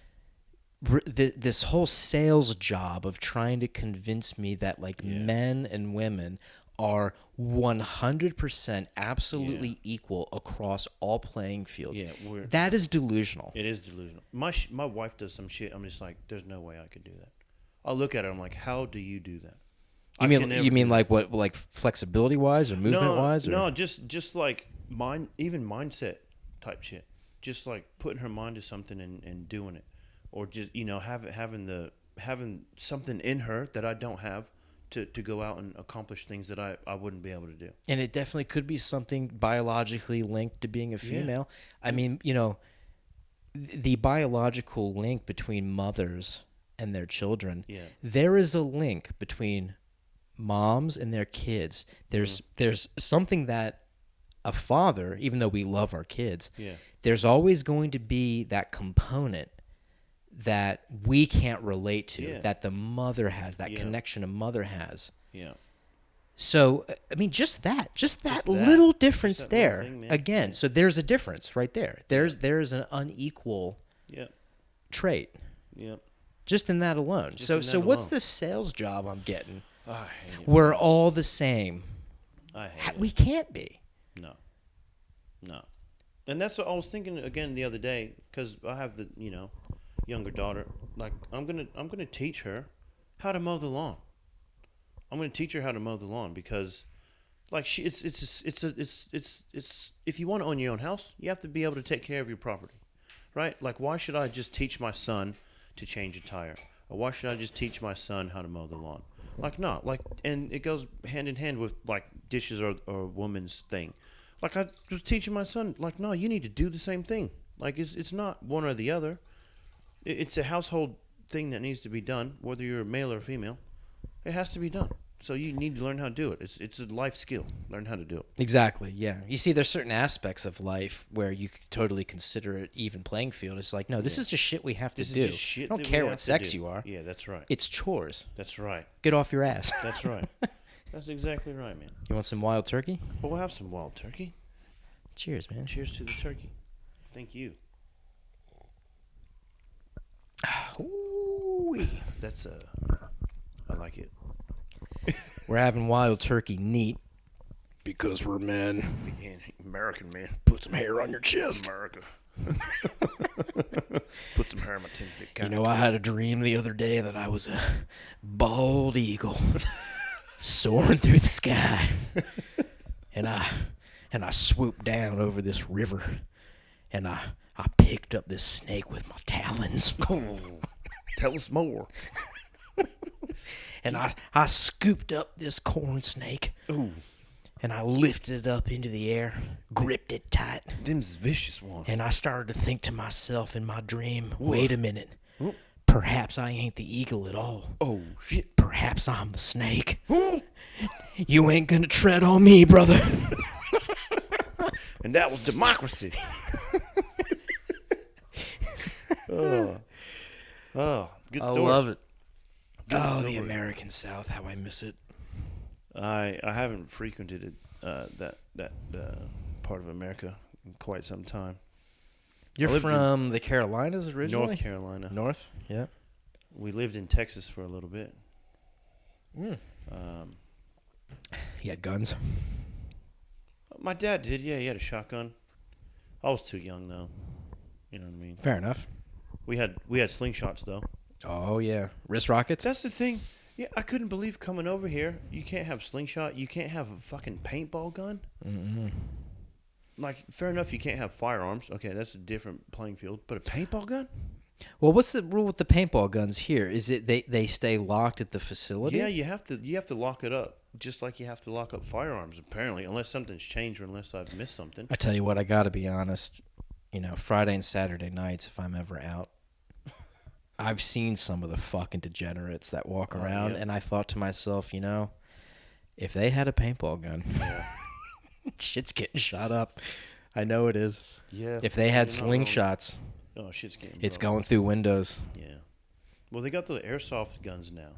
whole sales job of trying to convince me that men and women are 100% absolutely equal across all playing fields. Yeah, that is delusional. It is delusional. My wife does some shit. I'm just like, there's no way I could do that. I'll look at her. I'm like, how do you do that? You mean like what, like flexibility wise or movement wise? No, just like even mindset type shit. Just like putting her mind to something and doing it, or just having something in her that I don't have to go out and accomplish things that I wouldn't be able to do. And it definitely could be something biologically linked to being a female. Yeah. I mean, the biological link between mothers and their children. Yeah. There is a link between moms and their kids. There's something that a father, even though we love our kids, there's always going to be that component that we can't relate to, that the mother has, that connection a mother has. Yeah. So, I mean, just that little difference there. Thing, again, so there's a difference right there. There's an unequal trait. Yep. Just in that alone. So what's the sales job I'm getting? I hate it. We're all the same. I hate it. We can't be. No. And that's what I was thinking again the other day, because I have the younger daughter. Like I'm gonna teach her how to mow the lawn. I'm gonna teach her how to mow the lawn because, like it's if you want to own your own house, you have to be able to take care of your property, right? Like why should I just teach my son to change a tire, or why should I just teach my son how to mow the lawn? Like no, like and it goes hand in hand with like dishes or a woman's thing. Like I was teaching my son, like no, you need to do the same thing. Like it's not one or the other. It's a household thing that needs to be done, whether you're a male or female. It has to be done. So you need to learn how to do it. It's a life skill. Learn how to do it. Exactly, yeah. You see, there's certain aspects of life where you could totally consider it even playing field. It's like, no, this is just shit we have to do. Is just shit I don't care what sex you are. Yeah, that's right. It's chores. That's right. Get off your ass. That's right. That's exactly right, man. You want some wild turkey? Well, we'll have some wild turkey. Cheers, man. Cheers to the turkey. Thank you. Ooh-wee. That's I like it. We're having wild turkey neat because we're men. American men. Put some hair on your chest. America. Put some hair on my 10-foot cock. I had a dream the other day that I was a bald eagle soaring through the sky, and I swooped down over this river, and I picked up this snake with my talons. Tell us more. And I scooped up this corn snake. Ooh. And I lifted it up into the air, gripped it tight. Them's vicious ones. And I started to think to myself in my dream, What? wait a minute. Oh. Perhaps I ain't the eagle at all. Oh, shit. Perhaps I'm the snake. Oh. You ain't gonna tread on me, brother. And that was democracy. Oh, good story. I love it. Good Oh, story. the American South, how I miss it. I haven't frequented that part of America in quite some time. You're I lived from the Carolinas originally? North Carolina. North, yeah. We lived in Texas for a little bit. He had guns. My dad did, yeah. He had a shotgun. I was too young though. You know what I mean? Fair enough. We had slingshots though. Oh, yeah. Wrist rockets? That's the thing. Yeah, I couldn't believe coming over here. You can't have slingshot. You can't have a fucking paintball gun. Mm-mm. Like, fair enough, you can't have firearms. Okay, that's a different playing field. But a paintball gun? Well, what's the rule with the paintball guns here? Is it they stay locked at the facility? Yeah, you have to lock it up, just like you have to lock up firearms, apparently, unless something's changed or unless I've missed something. I tell you what, I got to be honest. You know, Friday and Saturday nights, if I'm ever out, I've seen some of the fucking degenerates that walk around, yeah. and I thought to myself, you know, if they had a paintball gun, Yeah. shit's getting shot up. I know it is. Yeah. If they had you're not wrong. slingshots, Oh, shit's getting it's broke. going through windows. Yeah. Well, they got the airsoft guns now.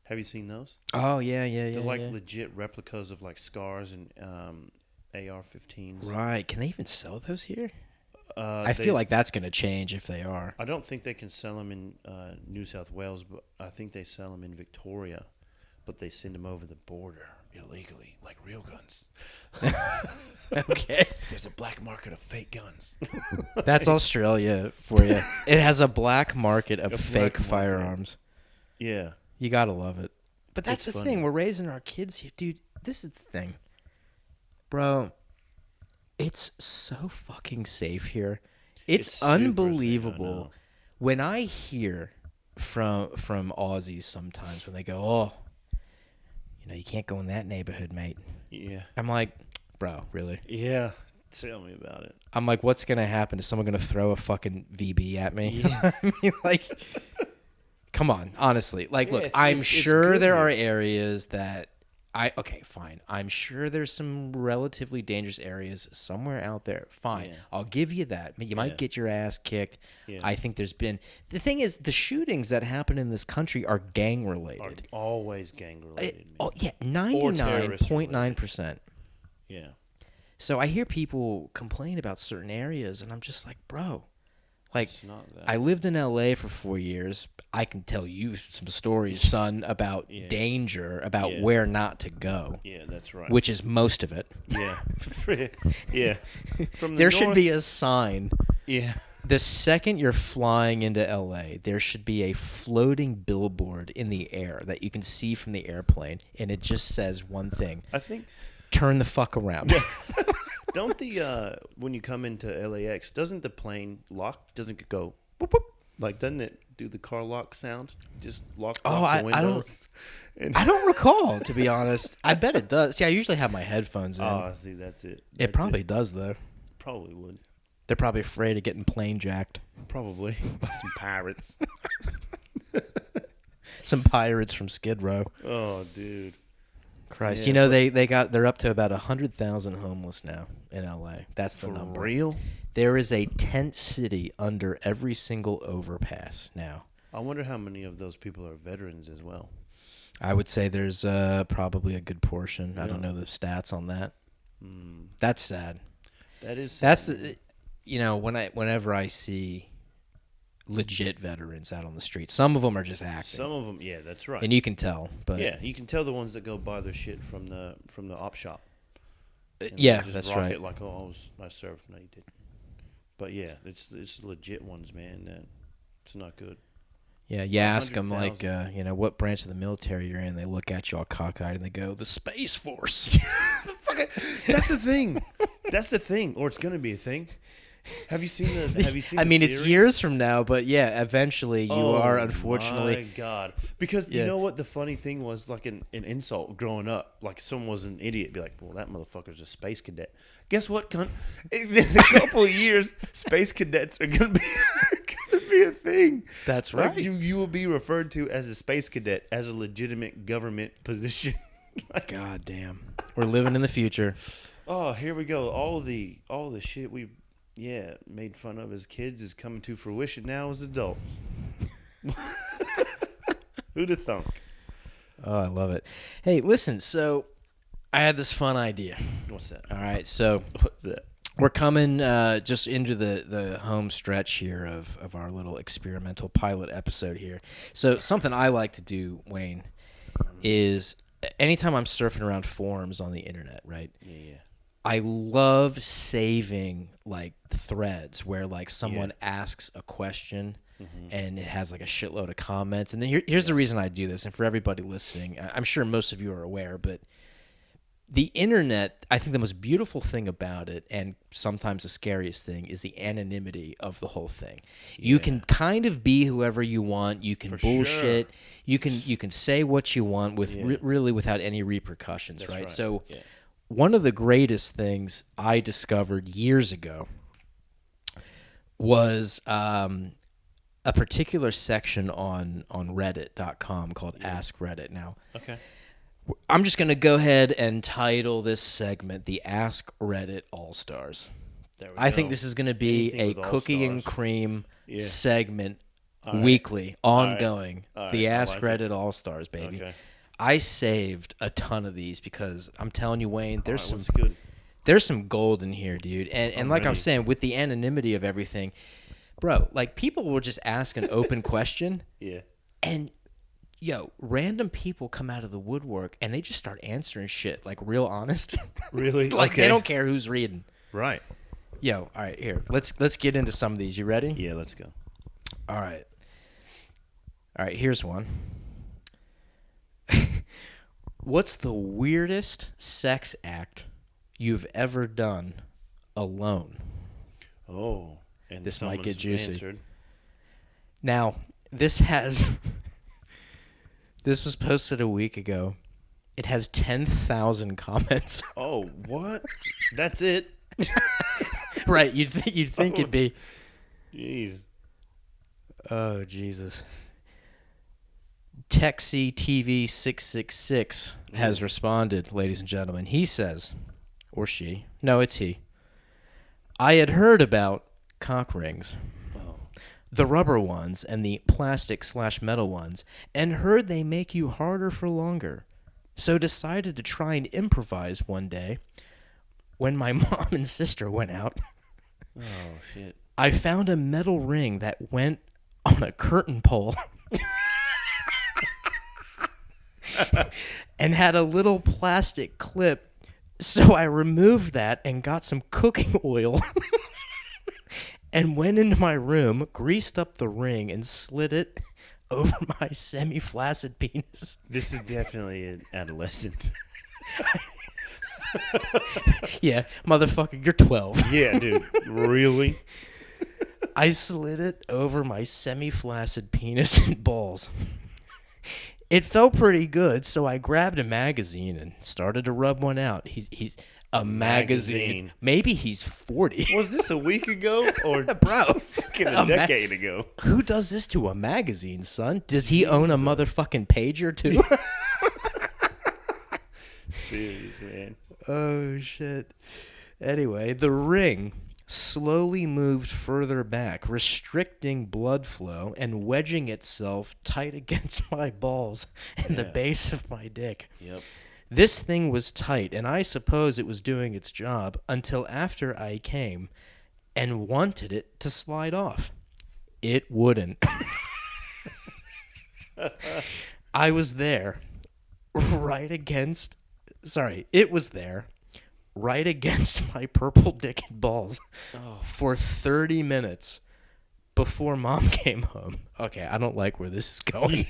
Have you seen those? Oh, yeah. They're like legit replicas of like SCARs and AR-15s. Right. Can they even sell those here? I I feel like that's going to change if they are. I don't think they can sell them in New South Wales, but I think they sell them in Victoria. But they send them over the border illegally, like real guns. Okay. There's a black market of fake guns. That's Australia for you. It has a black market of A fake black market. firearms. Yeah. You got to love it. But that's It's the funny. thing. We're raising our kids here. Dude, this is the thing. Bro, it's so fucking safe here. It's It's super safe, I unbelievable. know. When I hear from Aussies sometimes when they go, oh, you know, you can't go in that neighborhood, mate. Yeah. I'm like, bro, really? Yeah. Tell me about it. I'm like, what's going to happen? Is someone going to throw a fucking VB at me? Yeah. I mean, like, come on, honestly. Like, Yeah, look, it's- I'm it's sure good there here. are areas that okay, fine. I'm sure there's some relatively dangerous areas somewhere out there. Fine. Yeah. I'll give you that. You might Yeah. get your ass kicked. Yeah. I think there's been... The thing is, the shootings that happen in this country are Are gang-related. always gang related. Oh, yeah, terrorist 99.9%. Yeah. So I hear people complain about certain areas, and I'm just like, bro... Like, It's not that. I lived in L.A. for 4 years. I can tell you some stories, son, about Yeah. danger, about Yeah. where not to go, Yeah, that's right. which is most of it. Yeah. Yeah. From the There should north- be a sign. Yeah. The second you're flying into L.A., there should be a floating billboard in the air that you can see from the airplane, and it just says one thing. I think Turn the fuck around. don't the when you come into LAX, doesn't the plane lock? Doesn't it go boop, boop? Like doesn't it do the car lock sound? Just lock Oh, the I windows. don't- I don't recall, to be honest. I bet it does. See, I usually have my headphones in. Oh, see, that's it. It That's probably does, though. Probably would. They're probably afraid of getting plane jacked. Probably by some pirates. Some pirates from Skid Row. Oh, dude. Christ, Yeah, you know but- they're up to about 100,000 homeless now in LA. That's the For number. real? There is a tent city under every single overpass now. I wonder how many of those people are veterans as well. I would say there's probably a good portion. I don't Yeah. know the stats on that. Mm, That's sad. that is. That's sad. you know whenever I see legit veterans out on the street, some of them are just acting, Some of them, yeah, that's right. and you can tell. But Yeah, you can tell the ones that go buy their shit from the op shop. And they yeah, just that's rock right. It like, oh, I served. No, you didn't. But yeah, it's legit ones, man. That it's not good. Yeah, you ask them like, 100,000. what branch of the military you're in. They look at you all cockeyed and they go, "The Space Force." That's the thing. That's the thing. Or it's gonna be a thing. Have you seen the? Have you seen? I the mean, series? it's years from now, but yeah, eventually you are unfortunately. My God, because Yeah. you know what the funny thing was, like an insult growing up, like someone was an idiot, be like, "Well, that motherfucker's a space cadet." Guess what, cunt? In a couple of years, space cadets are gonna be a thing. That's Like right. you will be referred to as a space cadet, as a legitimate government position. Like, God damn, we're living in the future. oh, here we go. All the shit we made fun of as kids is coming to fruition now as adults. Who'd have thunk? Oh, I love it. Hey, listen. So I had this fun idea. What's that? All right, so What's that? we're coming just into the home stretch here of our little experimental pilot episode here. So something I like to do, Wayne, is anytime I'm surfing around forums on the internet, right? Yeah. I love saving like threads where like someone asks a question and it has like a shitload of comments. And then here's the reason I do this. And for everybody listening, I'm sure most of you are aware, but the internet, I think the most beautiful thing about it, and sometimes the scariest thing, is the anonymity of the whole thing. You can kind of be whoever you want. You can bullshit. Sure. You can say what you want with really without any repercussions. That's right. So one of the greatest things I discovered years ago was a particular section on Reddit.com called Ask Reddit. Now, I'm just going to go ahead and title this segment the Ask Reddit All-Stars. I think this is going to be a cookie and cream segment weekly, ongoing. The Ask Reddit All-Stars, baby. Okay. I saved a ton of these because I'm telling you, Wayne, there's some gold in here, dude. And like I'm saying, with the anonymity of everything, bro, like people will just ask an open question. And random people come out of the woodwork and they just start answering shit like real honest. Really? Like they don't care who's reading. Right. All right, here. Let's get into some of these. You ready? Yeah, let's go. All right, here's one. What's the weirdest sex act you've ever done alone? Oh, and this might get juicy. Answered. Now, this was posted a week ago. It has 10,000 comments. Oh, what? That's it? Right, you'd think it'd be. Jeez. Oh, Jesus. Texie TV 666 has responded, ladies and gentlemen. He says, or she, no, it's he. I had heard about cock rings, the rubber ones and the plastic/metal ones, and heard they make you harder for longer. So decided to try and improvise one day. When my mom and sister went out, shit! I found a metal ring that went on a curtain pole. And had a little plastic clip, so I removed that and got some cooking oil and went into my room, greased up the ring, and slid it over my semi-flaccid penis. This is definitely an adolescent. Yeah, motherfucker, you're 12. Yeah, dude. Really? I slid it over my semi-flaccid penis and balls. It felt pretty good, so I grabbed a magazine and started to rub one out. He's a magazine. Maybe he's 40. Was this a week ago or bro? Fucking a decade ago. Who does this to a magazine, son? Does he own a motherfucking pager too? Serious, man. Oh shit. Anyway, the ring slowly moved further back, restricting blood flow and wedging itself tight against my balls and the base of my dick. Yep. This thing was tight, and I suppose it was doing its job until after I came and wanted it to slide off. It wouldn't. I was there, it was there, right against my purple dick and balls for 30 minutes before Mom came home. Okay, I don't like where this is going.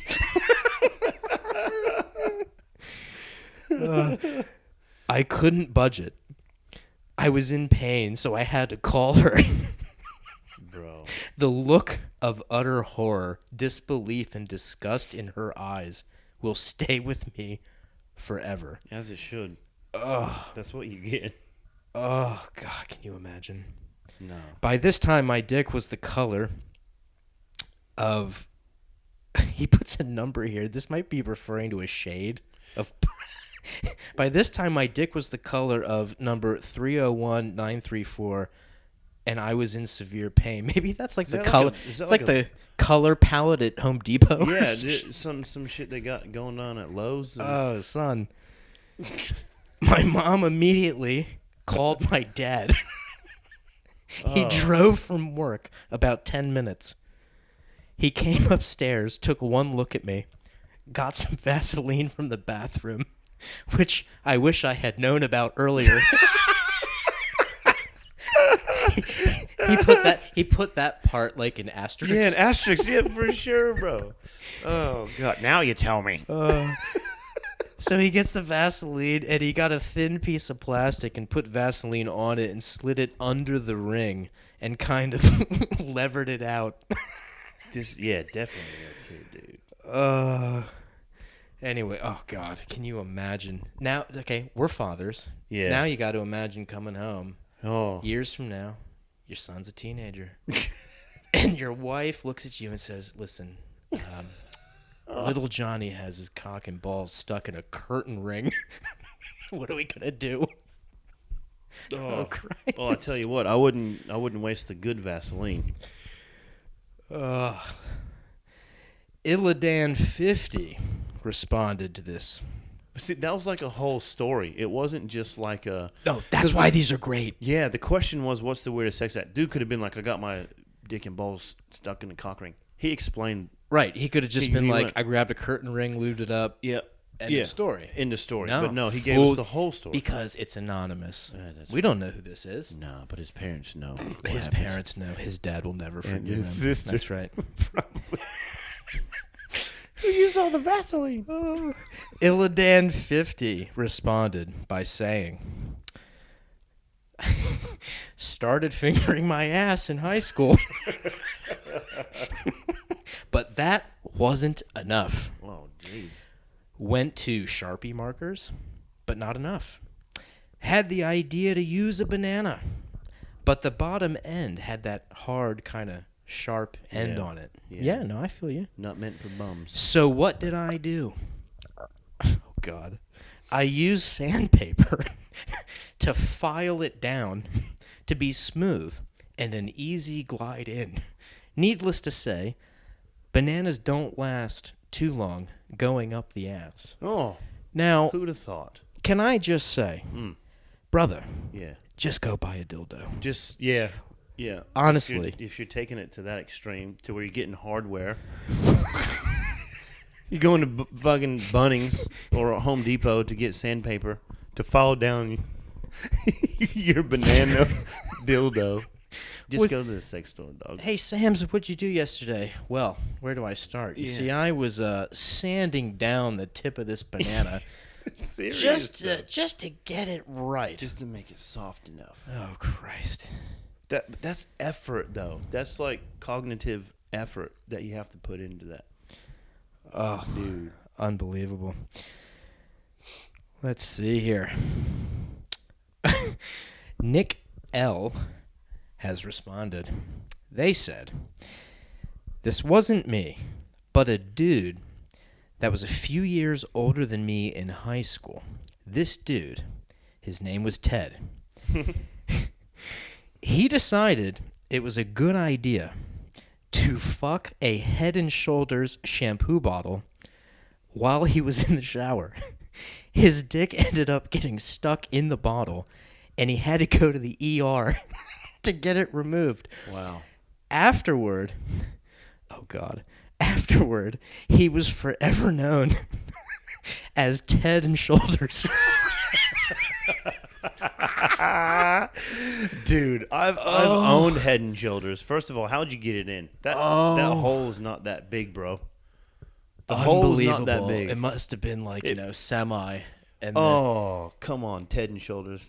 I couldn't budge it. I was in pain, so I had to call her Bro. The look of utter horror, disbelief, and disgust in her eyes will stay with me forever. As it should. Ugh. That's what you get. Oh, God, can you imagine? No. By this time, my dick was the color of... He puts a number here. This might be referring to a shade of... By this time, my dick was the color of number 301934, and I was in severe pain. Maybe that's like the color. It's like the color palette at Home Depot. Yeah, some shit they got going on at Lowe's. Oh, son. My mom immediately called my dad. He drove from work about 10 minutes. He came upstairs, took one look at me, got some Vaseline from the bathroom, which I wish I had known about earlier. He put that part like an asterisk. Yeah, an asterisk. Yeah, for sure, bro. Oh God! Now you tell me. So he gets the Vaseline, and he got a thin piece of plastic and put Vaseline on it and slid it under the ring and kind of levered it out. Definitely okay, dude. Anyway, oh God, can you imagine? Now, okay, we're fathers. Yeah. Now you got to imagine coming home. Oh. Years from now, your son's a teenager, and your wife looks at you and says, "Listen, little Johnny has his cock and balls stuck in a curtain ring. What are we gonna do?" Oh Christ! Well, I tell you what, I wouldn't waste the good Vaseline. Illidan 50 responded to this. See, that was like a whole story. It wasn't just like a... No, that's why these are great. Yeah, the question was, what's the weirdest sex act? Dude could have been like, I got my dick and balls stuck in a cock ring. He explained... Right, he could have just been like, I grabbed a curtain ring, lubed it up. Yeah. End of story. End of story. No, but no, he gave us the whole story. Because it's anonymous. We don't know who this is. No, but his parents know. His parents know. His dad will never forgive him. His sister. That's right. Probably. Who used all the Vaseline? Illidan 50 responded by saying, started fingering my ass in high school. But that wasn't enough. Oh, geez. Went to Sharpie markers, but not enough. Had the idea to use a banana, but the bottom end had that hard kind of sharp end on it. Yeah, no, I feel you. Not meant for bums. So what did I do? Oh, God. I used sandpaper to file it down to be smooth and an easy glide in. Needless to say, bananas don't last too long going up the ass. Oh. Now, who'd have thought? Can I just say, brother, just go buy a dildo. Just, yeah. Honestly. If you're taking it to that extreme, to where you're getting hardware, you go into fucking Bunnings or Home Depot to get sandpaper to file down your banana dildo. Just go to the sex store, dog. Hey, Sam's, what'd you do yesterday? Well, where do I start? You see, I was sanding down the tip of this banana just to get it right. Just to make it soft enough. Oh, Christ. That's effort, though. That's like cognitive effort that you have to put into that. Oh, dude. Unbelievable. Let's see here. Nick L. has responded. They said, this wasn't me, but a dude that was a few years older than me in high school. This dude, his name was Ted. He decided it was a good idea to fuck a Head and Shoulders shampoo bottle while he was in the shower. His dick ended up getting stuck in the bottle, and he had to go to the ER to get it removed. Wow. Afterward, he was forever known as Ted and Shoulders. Dude, I've owned Head and Shoulders. First of all, how'd you get it in? That hole is not that big, bro. The hole is not that big. It must have been like, semi. And come on, Head and Shoulders.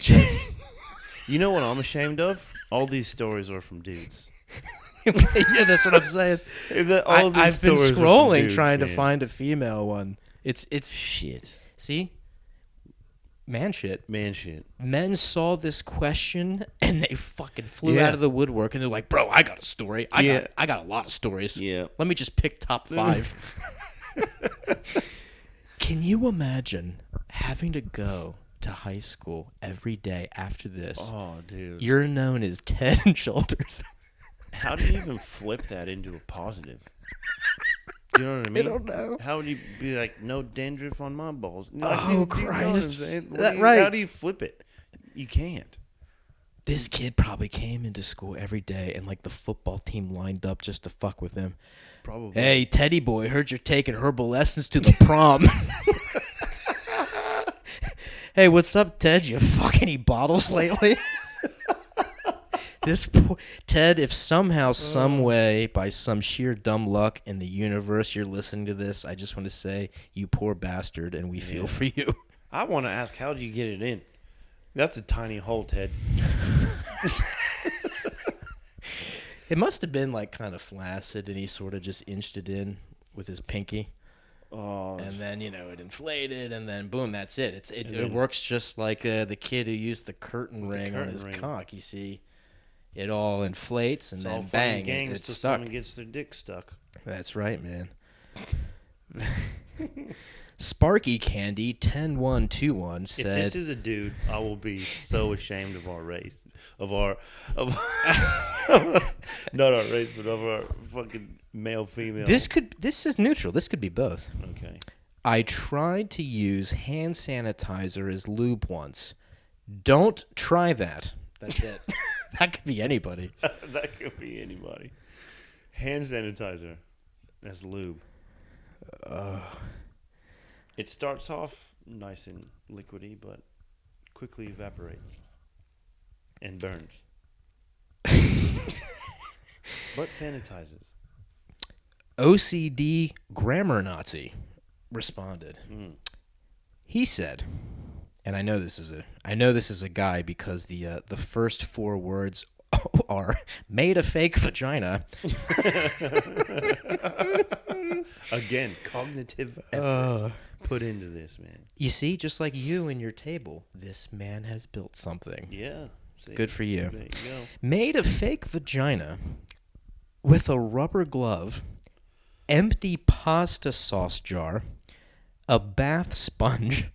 You know what I'm ashamed of? All these stories are from dudes. Yeah, that's what I'm saying. I've been scrolling trying to find a female one. It's shit. See? Man shit. Men saw this question and they fucking flew out of the woodwork and they're like, bro, I got a story. I got a lot of stories. Yeah. Let me just pick top 5. Can you imagine having to go to high school every day after this? Oh, dude. You're known as Ted and Shoulders. How do you even flip that into a positive? You know what I mean? I don't know. How would you be like, no dandruff on my balls? Oh, Christ. Right. How do you flip it? You can't. This kid probably came into school every day and like the football team lined up just to fuck with him. Probably. Hey, Teddy boy, heard you're taking herbal lessons to the prom. Hey, what's up, Ted? You fuck any bottles lately? Ted, if somehow, some way, by some sheer dumb luck in the universe you're listening to this, I just want to say, you poor bastard, and we feel for you. I want to ask, how did you get it in? That's a tiny hole, Ted. It must have been like kind of flaccid, and he sort of just inched it in with his pinky. Oh. And then, it inflated, and then boom, that's it. It works just like the kid who used the curtain ring on his cock. You see, it all inflates, and then bang, it's stuck. Someone gets their dick stuck. That's right, man. Sparky Candy 10121 said, "If this is a dude, I will be so ashamed of our race, not our race, but of our fucking male female." This is neutral. This could be both. Okay. I tried to use hand sanitizer as lube once. Don't try that. That's it. That could be anybody. That could be anybody. Hand sanitizer as lube. It starts off nice and liquidy, but quickly evaporates and burns. But sanitizes. OCD Grammar Nazi responded. He said, and I know this is a guy because the first 4 words are made a fake vagina. Again, cognitive effort put into this, man. You see, just like you and your table, this man has built something. Yeah. See, good for you. There you go. Made a fake vagina with a rubber glove, empty pasta sauce jar, a bath sponge,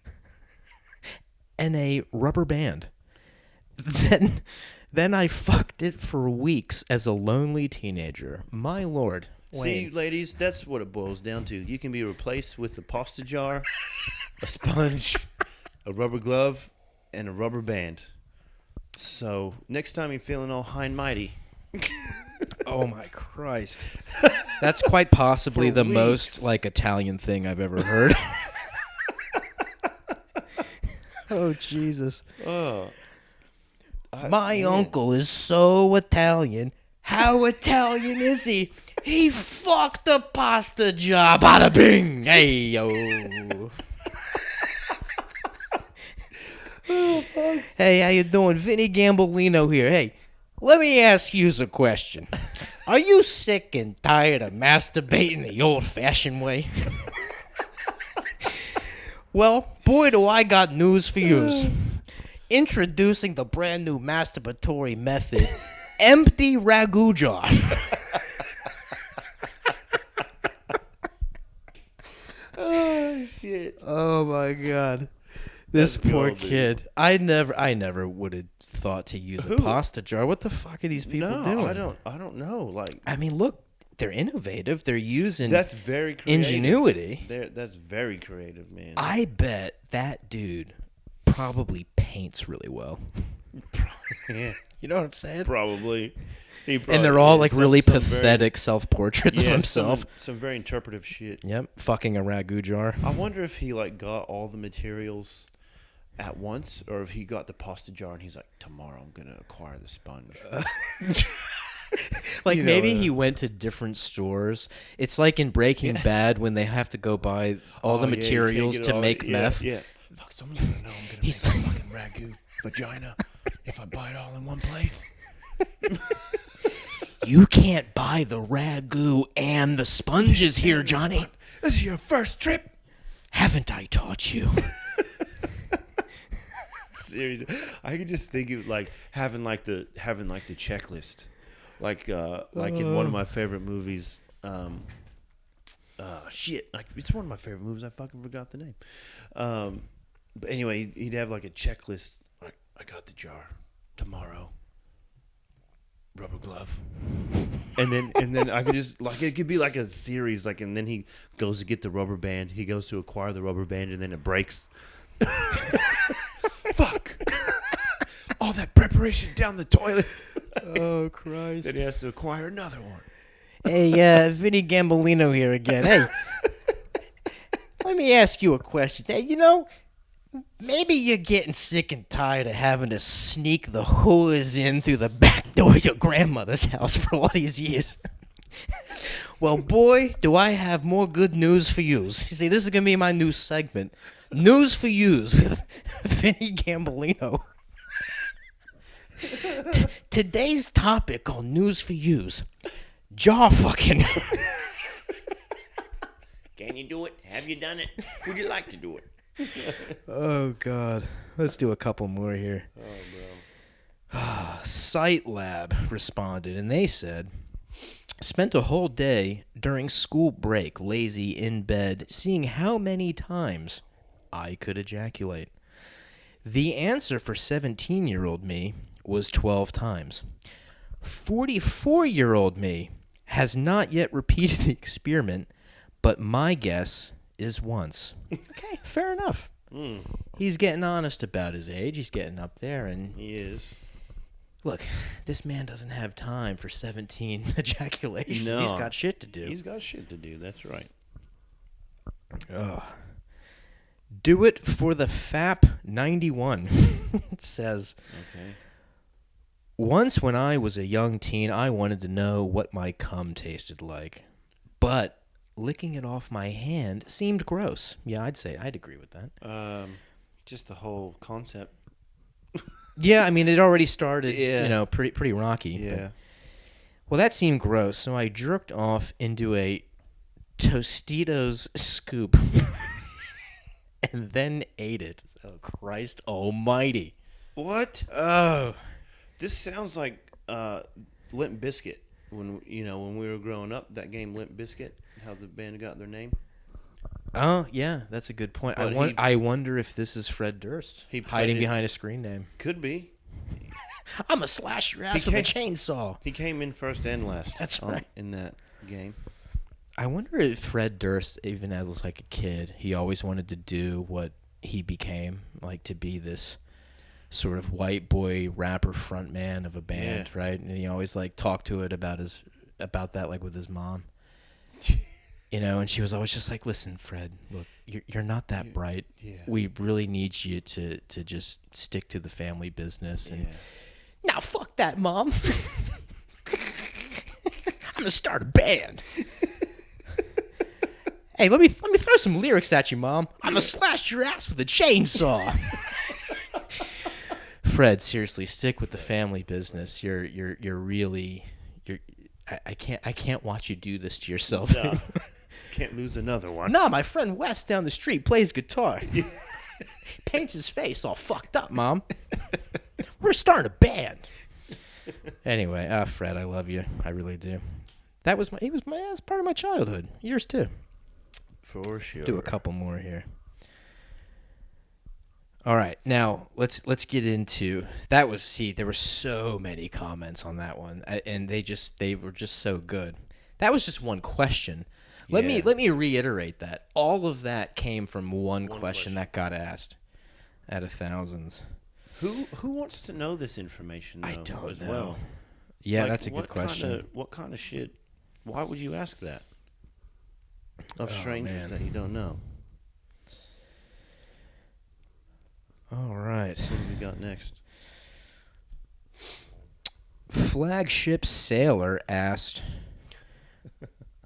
and a rubber band. Then I fucked it for weeks as a lonely teenager. My lord. See, ladies, that's what it boils down to. You can be replaced with a pasta jar, a sponge, a rubber glove, and a rubber band. So, next time you're feeling all high and mighty. Oh, my Christ. That's quite possibly the most, Italian thing I've ever heard. Oh, Jesus. My uncle is so Italian. How Italian is he? He fucked the pasta jar. Bada bing. Hey, yo. Hey, how you doing? Vinny Gambolino here. Hey, let me ask you a question. Are you sick and tired of masturbating the old-fashioned way? Well, boy, do I got news for yous. Introducing the brand new masturbatory method, empty ragu jar. Oh, shit. Oh, my God. This poor kid. I never would have thought to use a pasta jar. What the fuck are these people doing? I don't know. I mean, look, they're innovative. They're using that's very creative. Ingenuity. That's very creative, man. I bet that dude probably paints really well. Yeah. You know what I'm saying? Probably. And they're all really pathetic self-portraits of himself. Some very interpretive shit. Yep. Fucking a ragu jar. I wonder if he got all the materials at once, or if he got the pasta jar and he's like, tomorrow I'm gonna acquire the sponge. Maybe he went to different stores. It's like in Breaking Bad when they have to go buy all the materials to make meth. Yeah. Fuck, someone's gonna know I'm gonna make a fucking ragu vagina if I buy it all in one place. You can't buy the ragu and the sponges here, Johnny. This is your first trip. Haven't I taught you? Seriously, I could just think of like having the checklist, like in one of my favorite movies. Like it's one of my favorite movies. I fucking forgot the name. But anyway, he'd have like a checklist. Like, I got the jar tomorrow. Rubber glove. And then I could just like it could be like a series, like, and then he goes to get the rubber band. He goes to acquire the rubber band, and then it breaks. Fuck! All that preparation down the toilet. Oh Christ! Then he has to acquire another one. Hey, Vinny Gambolino here again. Hey, let me ask you a question. Hey, maybe you're getting sick and tired of having to sneak the whores in through the back door of your grandmother's house for all these years. Well, boy, do I have more good news for yous. You see, this is going to be my new segment. News for yous with Vinny Gambolino. Today's topic on News for Yous. Jaw fucking. Can you do it? Have you done it? Would you like to do it? Oh, God. Let's do a couple more here. Oh, bro. Sight Lab responded, and they said, spent a whole day during school break lazy in bed, seeing how many times I could ejaculate. The answer for 17-year-old me was 12 times. 44-year-old me has not yet repeated the experiment, but my guess is once. Okay, fair enough. He's getting honest about his age. He's getting up there, and he is. Look, this man doesn't have time for 17 ejaculations. No. He's got shit to do. He's got shit to do. That's right. Ugh. Do it for the FAP 91. It says, okay. Once when I was a young teen, I wanted to know what my cum tasted like. But licking it off my hand seemed gross. Yeah, I'd agree with that. Just the whole concept. Yeah, I mean, it already started, Yeah. pretty rocky. Yeah. But, well, that seemed gross, so I jerked off into a Tostitos scoop and then ate it. Oh, Christ almighty. What? Oh. This sounds like Limp Bizkit. When we were growing up, that game Limp Bizkit, how the band got their name. Oh, yeah, that's a good point. I wonder if this is Fred Durst hiding behind a screen name. Could be. I'm going to slash your ass with a chainsaw. He came in first and last. That's right. In that game. I wonder if Fred Durst, even as like a kid, he always wanted to do what he became, like to be this sort of white boy rapper frontman of a band, right? And he always like talked to it about that like with his mom. And she was always just like, "Listen, Fred, look, you're not that bright. Yeah. We We really need you to just stick to the family business." And now, fuck that, Mom. I'm gonna start a band. Hey, let me throw some lyrics at you, Mom. I'm gonna slash your ass with a chainsaw. Fred, seriously, stick with the family business. You're really. I can't watch you do this to yourself. No. Can't lose another one. Nah, my friend Wes down the street plays guitar. Paints his face all fucked up, Mom. We're starting a band. Anyway, Fred, I love you. I really do. That's part of my childhood. Yours too. For sure. Do a couple more here. All right, now let's get into that. There were so many comments on that one, and they were just so good. That was just one question. Let me reiterate that all of that came from one question that got asked out of thousands. Who wants to know this information? Though, I don't as know. Well? Yeah, that's a good question. What kind of shit? Why would you ask that of strangers that you don't know? All right. What have we got next? Flagship Sailor asked,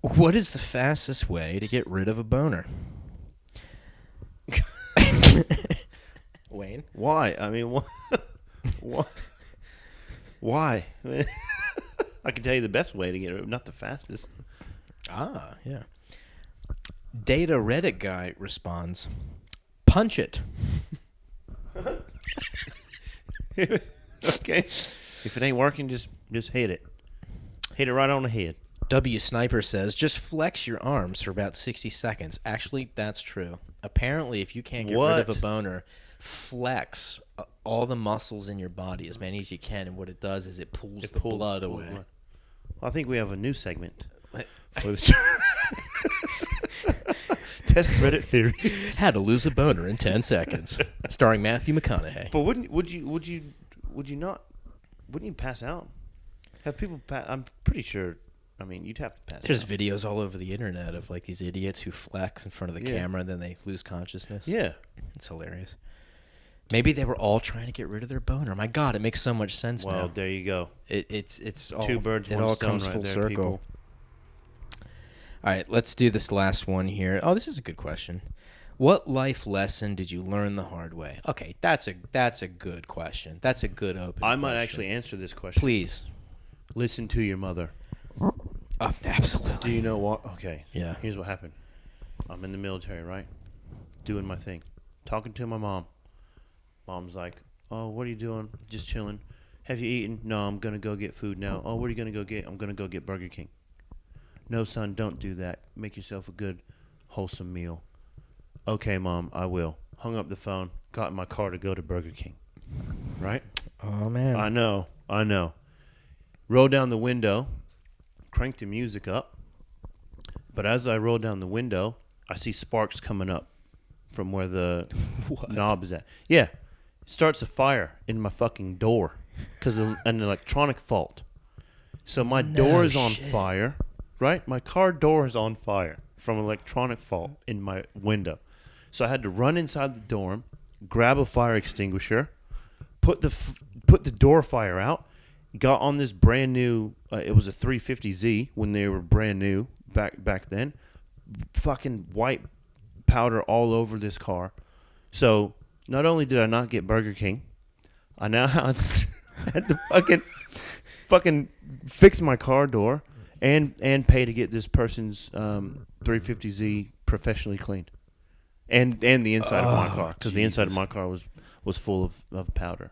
what is the fastest way to get rid of a boner? Wayne? Why? I mean, what? Why? I can tell you the best way to get it, not the fastest. Ah, yeah. Data Reddit guy responds, punch it. Okay. If it ain't working, just hit it. Hit it right on the head. W Sniper says, just flex your arms for about 60 seconds. Actually, that's true. Apparently, if you can't get rid of a boner, flex all the muscles in your body as many as you can, and what it does is it pulls the blood away. Well, I think we have a new segment. Test Reddit theories. How to lose a boner in 10 seconds, starring Matthew McConaughey. But would you pass out? Have people I'm pretty sure. I mean, you'd have to pass There's out. videos all over the internet of like these idiots who flex in front of the camera and then they lose consciousness. Yeah. It's hilarious. Maybe they were all trying to get rid of their boner. My God, it makes so much sense now. Well, there you go. It's all, two birds, one all stone comes right full there, circle. people. All right, let's do this last one here. Oh, this is a good question. What life lesson did you learn the hard way? Okay, that's a good question. That's a good open I might question. actually answer this question. Please. Listen to your mother. Oh, absolutely. Do you know what? Okay. Yeah. Here's what happened. I'm in the military, right? Doing my thing. Talking to my mom. Mom's like, oh, what are you doing? Just chilling. Have you eaten? No, I'm going to go get food now. Oh, what are you going to go get? I'm going to go get Burger King. No, son, don't do that. Make yourself a good, wholesome meal. Okay, Mom, I will. Hung up the phone. Got in my car to go to Burger King. Right? Oh, man. I know. Roll down the window. Crank the music up. But as I roll down the window, I see sparks coming up from where the knob is at. Yeah. Starts a fire in my fucking door because of an electronic fault. So my door is on fire, right? My car door is on fire from an electronic fault in my window. So I had to run inside the dorm, grab a fire extinguisher, put the door fire out, got on this brand new, it was a 350Z when they were brand new back then. Fucking white powder all over this car. So not only did I not get Burger King, I now had to fucking fix my car door and pay to get this person's 350Z professionally cleaned. And the inside of my car, because the inside of my car was full of powder.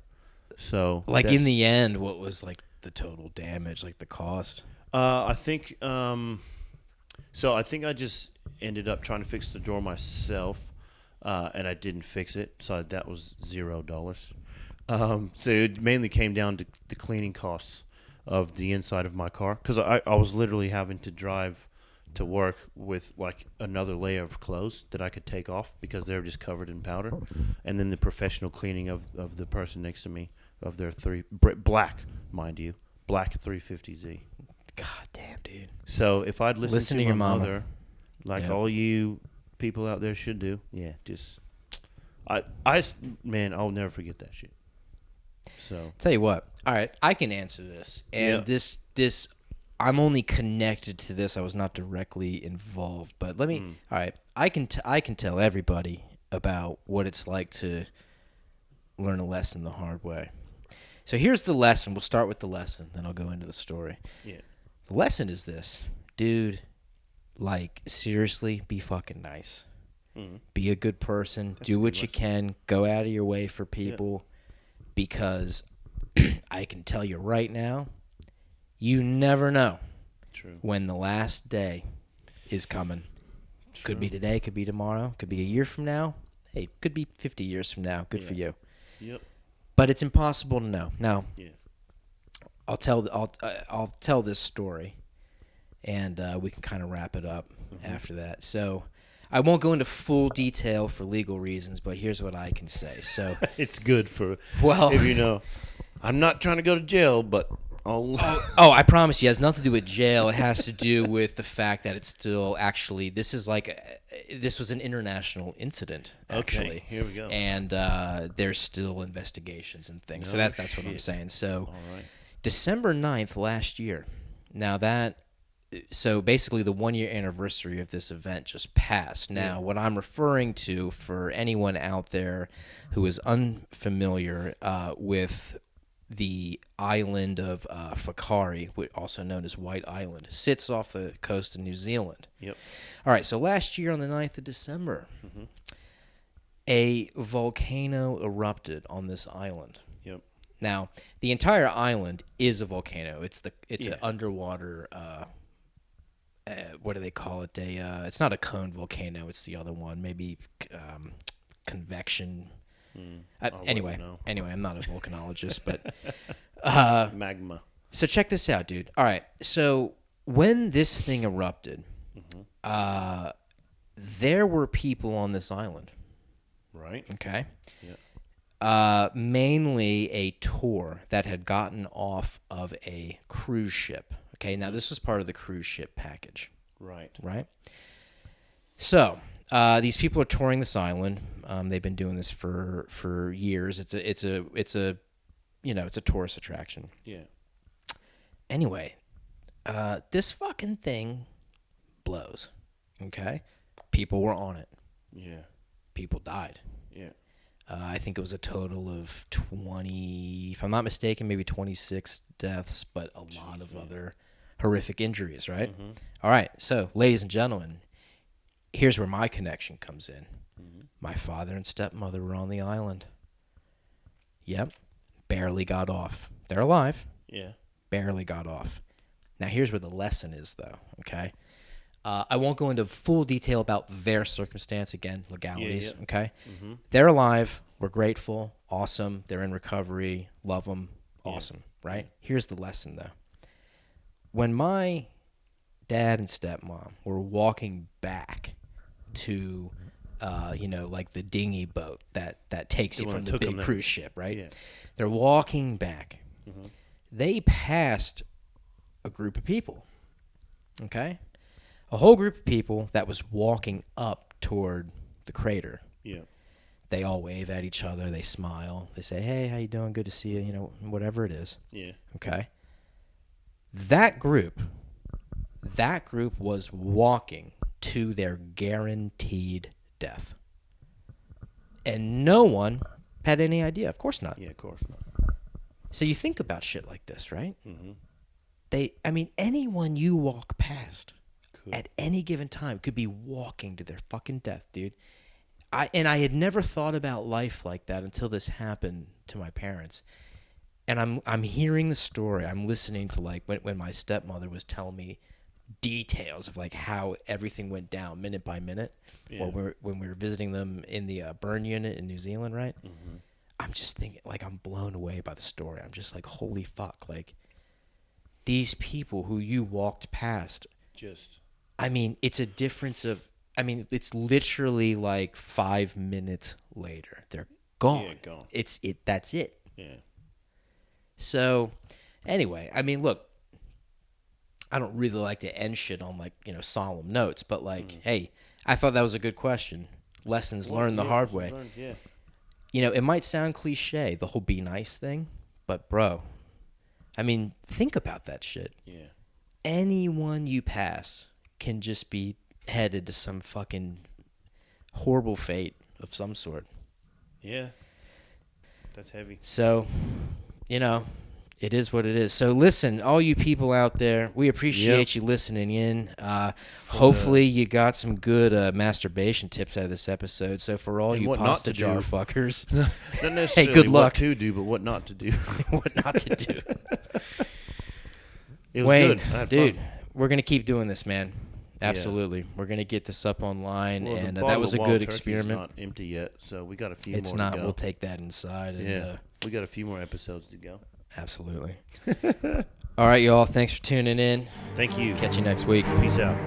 So like in the end, what was like the total damage, like the cost? I think so I think I just ended up trying to fix the door myself, and I didn't fix it, so that was $0. So it mainly came down to the cleaning costs of the inside of my car, because I was literally having to drive to work with like another layer of clothes that I could take off because they were just covered in powder, and then the professional cleaning of the person next to me of their black 350Z. God damn, dude. So if I'd listened to your my mama. mother, like all you people out there should do, just man, I'll never forget that shit. So Tell you what. All right, I can answer this, and this I'm only connected to this. I was not directly involved, but let me. All right, I can tell everybody about what it's like to learn a lesson the hard way. So here's the lesson. We'll start with the lesson, then I'll go into the story. Yeah. The lesson is this, dude. Like, seriously, be fucking nice. Be a good person. Do what you can. Go out of your way for people, because I can tell you right now, you never know when the last day is coming. Could be today, could be tomorrow, could be a year from now. Hey, could be 50 years from now. Good for you. Yep. But it's impossible to know. Now, I'll tell this story, and we can kind of wrap it up after that. So I won't go into full detail for legal reasons, but here's what I can say. So it's good for if you know. I'm not trying to go to jail, but I promise you, it has nothing to do with jail. It has to do with the fact that it's still actually, this was an international incident, actually. Okay, here we go. And there's still investigations and things. So that's what I'm saying. So all right. December 9th last year. Now so basically the 1-year anniversary of this event just passed. Now, what I'm referring to, for anyone out there who is unfamiliar with the island of Whakaari, also known as White Island, sits off the coast of New Zealand. Yep. All right, so last year on the 9th of December, a volcano erupted on this island. Yep. Now, the entire island is a volcano. It's an underwater. What do they call it? It's not a cone volcano. It's the other one. Maybe convection. Anyway, I'm not a volcanologist, but magma. So check this out, dude. All right, so when this thing erupted, there were people on this island. Right. Okay. Yeah. Mainly a tour that had gotten off of a cruise ship. Okay. Now this was part of the cruise ship package. Right. Right. So these people are touring this island. They've been doing this for years. It's a tourist attraction. Yeah. Anyway, this fucking thing blows. Okay. People were on it. Yeah. People died. Yeah. I think it was a total of 20, if I'm not mistaken, maybe 26 deaths, but a lot of other horrific injuries, right? Mm-hmm. All right, so, ladies and gentlemen, here's where my connection comes in. Mm-hmm. My father and stepmother were on the island. Yep, barely got off. They're alive. Yeah. Barely got off. Now, here's where the lesson is, though, okay? I won't go into full detail about their circumstance, again, legalities, okay? Mm-hmm. They're alive. We're grateful. Awesome. They're in recovery. Love them. Awesome, right? Here's the lesson, though. When my dad and stepmom were walking back to, like the dinghy boat that takes you from the big cruise ship, right? Yeah. They're walking back. Mm-hmm. They passed a group of people, okay? A whole group of people that was walking up toward the crater. Yeah. They all wave at each other. They smile. They say, "Hey, how you doing? Good to see you." Whatever it is. Yeah. Okay. That group was walking to their guaranteed death. And no one had any idea. Of course not. Yeah, of course not. So you think about shit like this, right? Mm-hmm. Anyone you walk past at any given time could be walking to their fucking death, dude. I had never thought about life like that until this happened to my parents. And I'm hearing the story. I'm listening to like when my stepmother was telling me details of like how everything went down minute by minute. Yeah. Or when we were visiting them in the burn unit in New Zealand, right? Mm-hmm. I'm just thinking, like, I'm blown away by the story. I'm just like, holy fuck, like these people who you walked past. It's a difference of, it's literally like 5 minutes later. They're gone. Yeah, gone. That's it. Yeah. So, anyway, look, I don't really like to end shit on like, solemn notes, but like, hey, I thought that was a good question. Lessons learned the hard way. Yeah. It might sound cliche, the whole be nice thing, but bro, think about that shit. Yeah. Anyone you pass can just be headed to some fucking horrible fate of some sort. Yeah. That's heavy. So, it is what it is. So listen, all you people out there, we appreciate you listening in. Hopefully you got some good masturbation tips out of this episode. So for all you pasta jar fuckers, not necessarily hey, good luck. What to do, but what not to do. What not to do. It was Wayne, good. Dude, we're going to keep doing this, man. Absolutely. Yeah. We're going to get this up online, and that was a good experiment. It's not empty yet, so we got a few more It's not. to go. We'll take that inside. And, we got a few more episodes to go. Absolutely. All right, y'all. Thanks for tuning in. Thank you. Catch you next week. Peace out.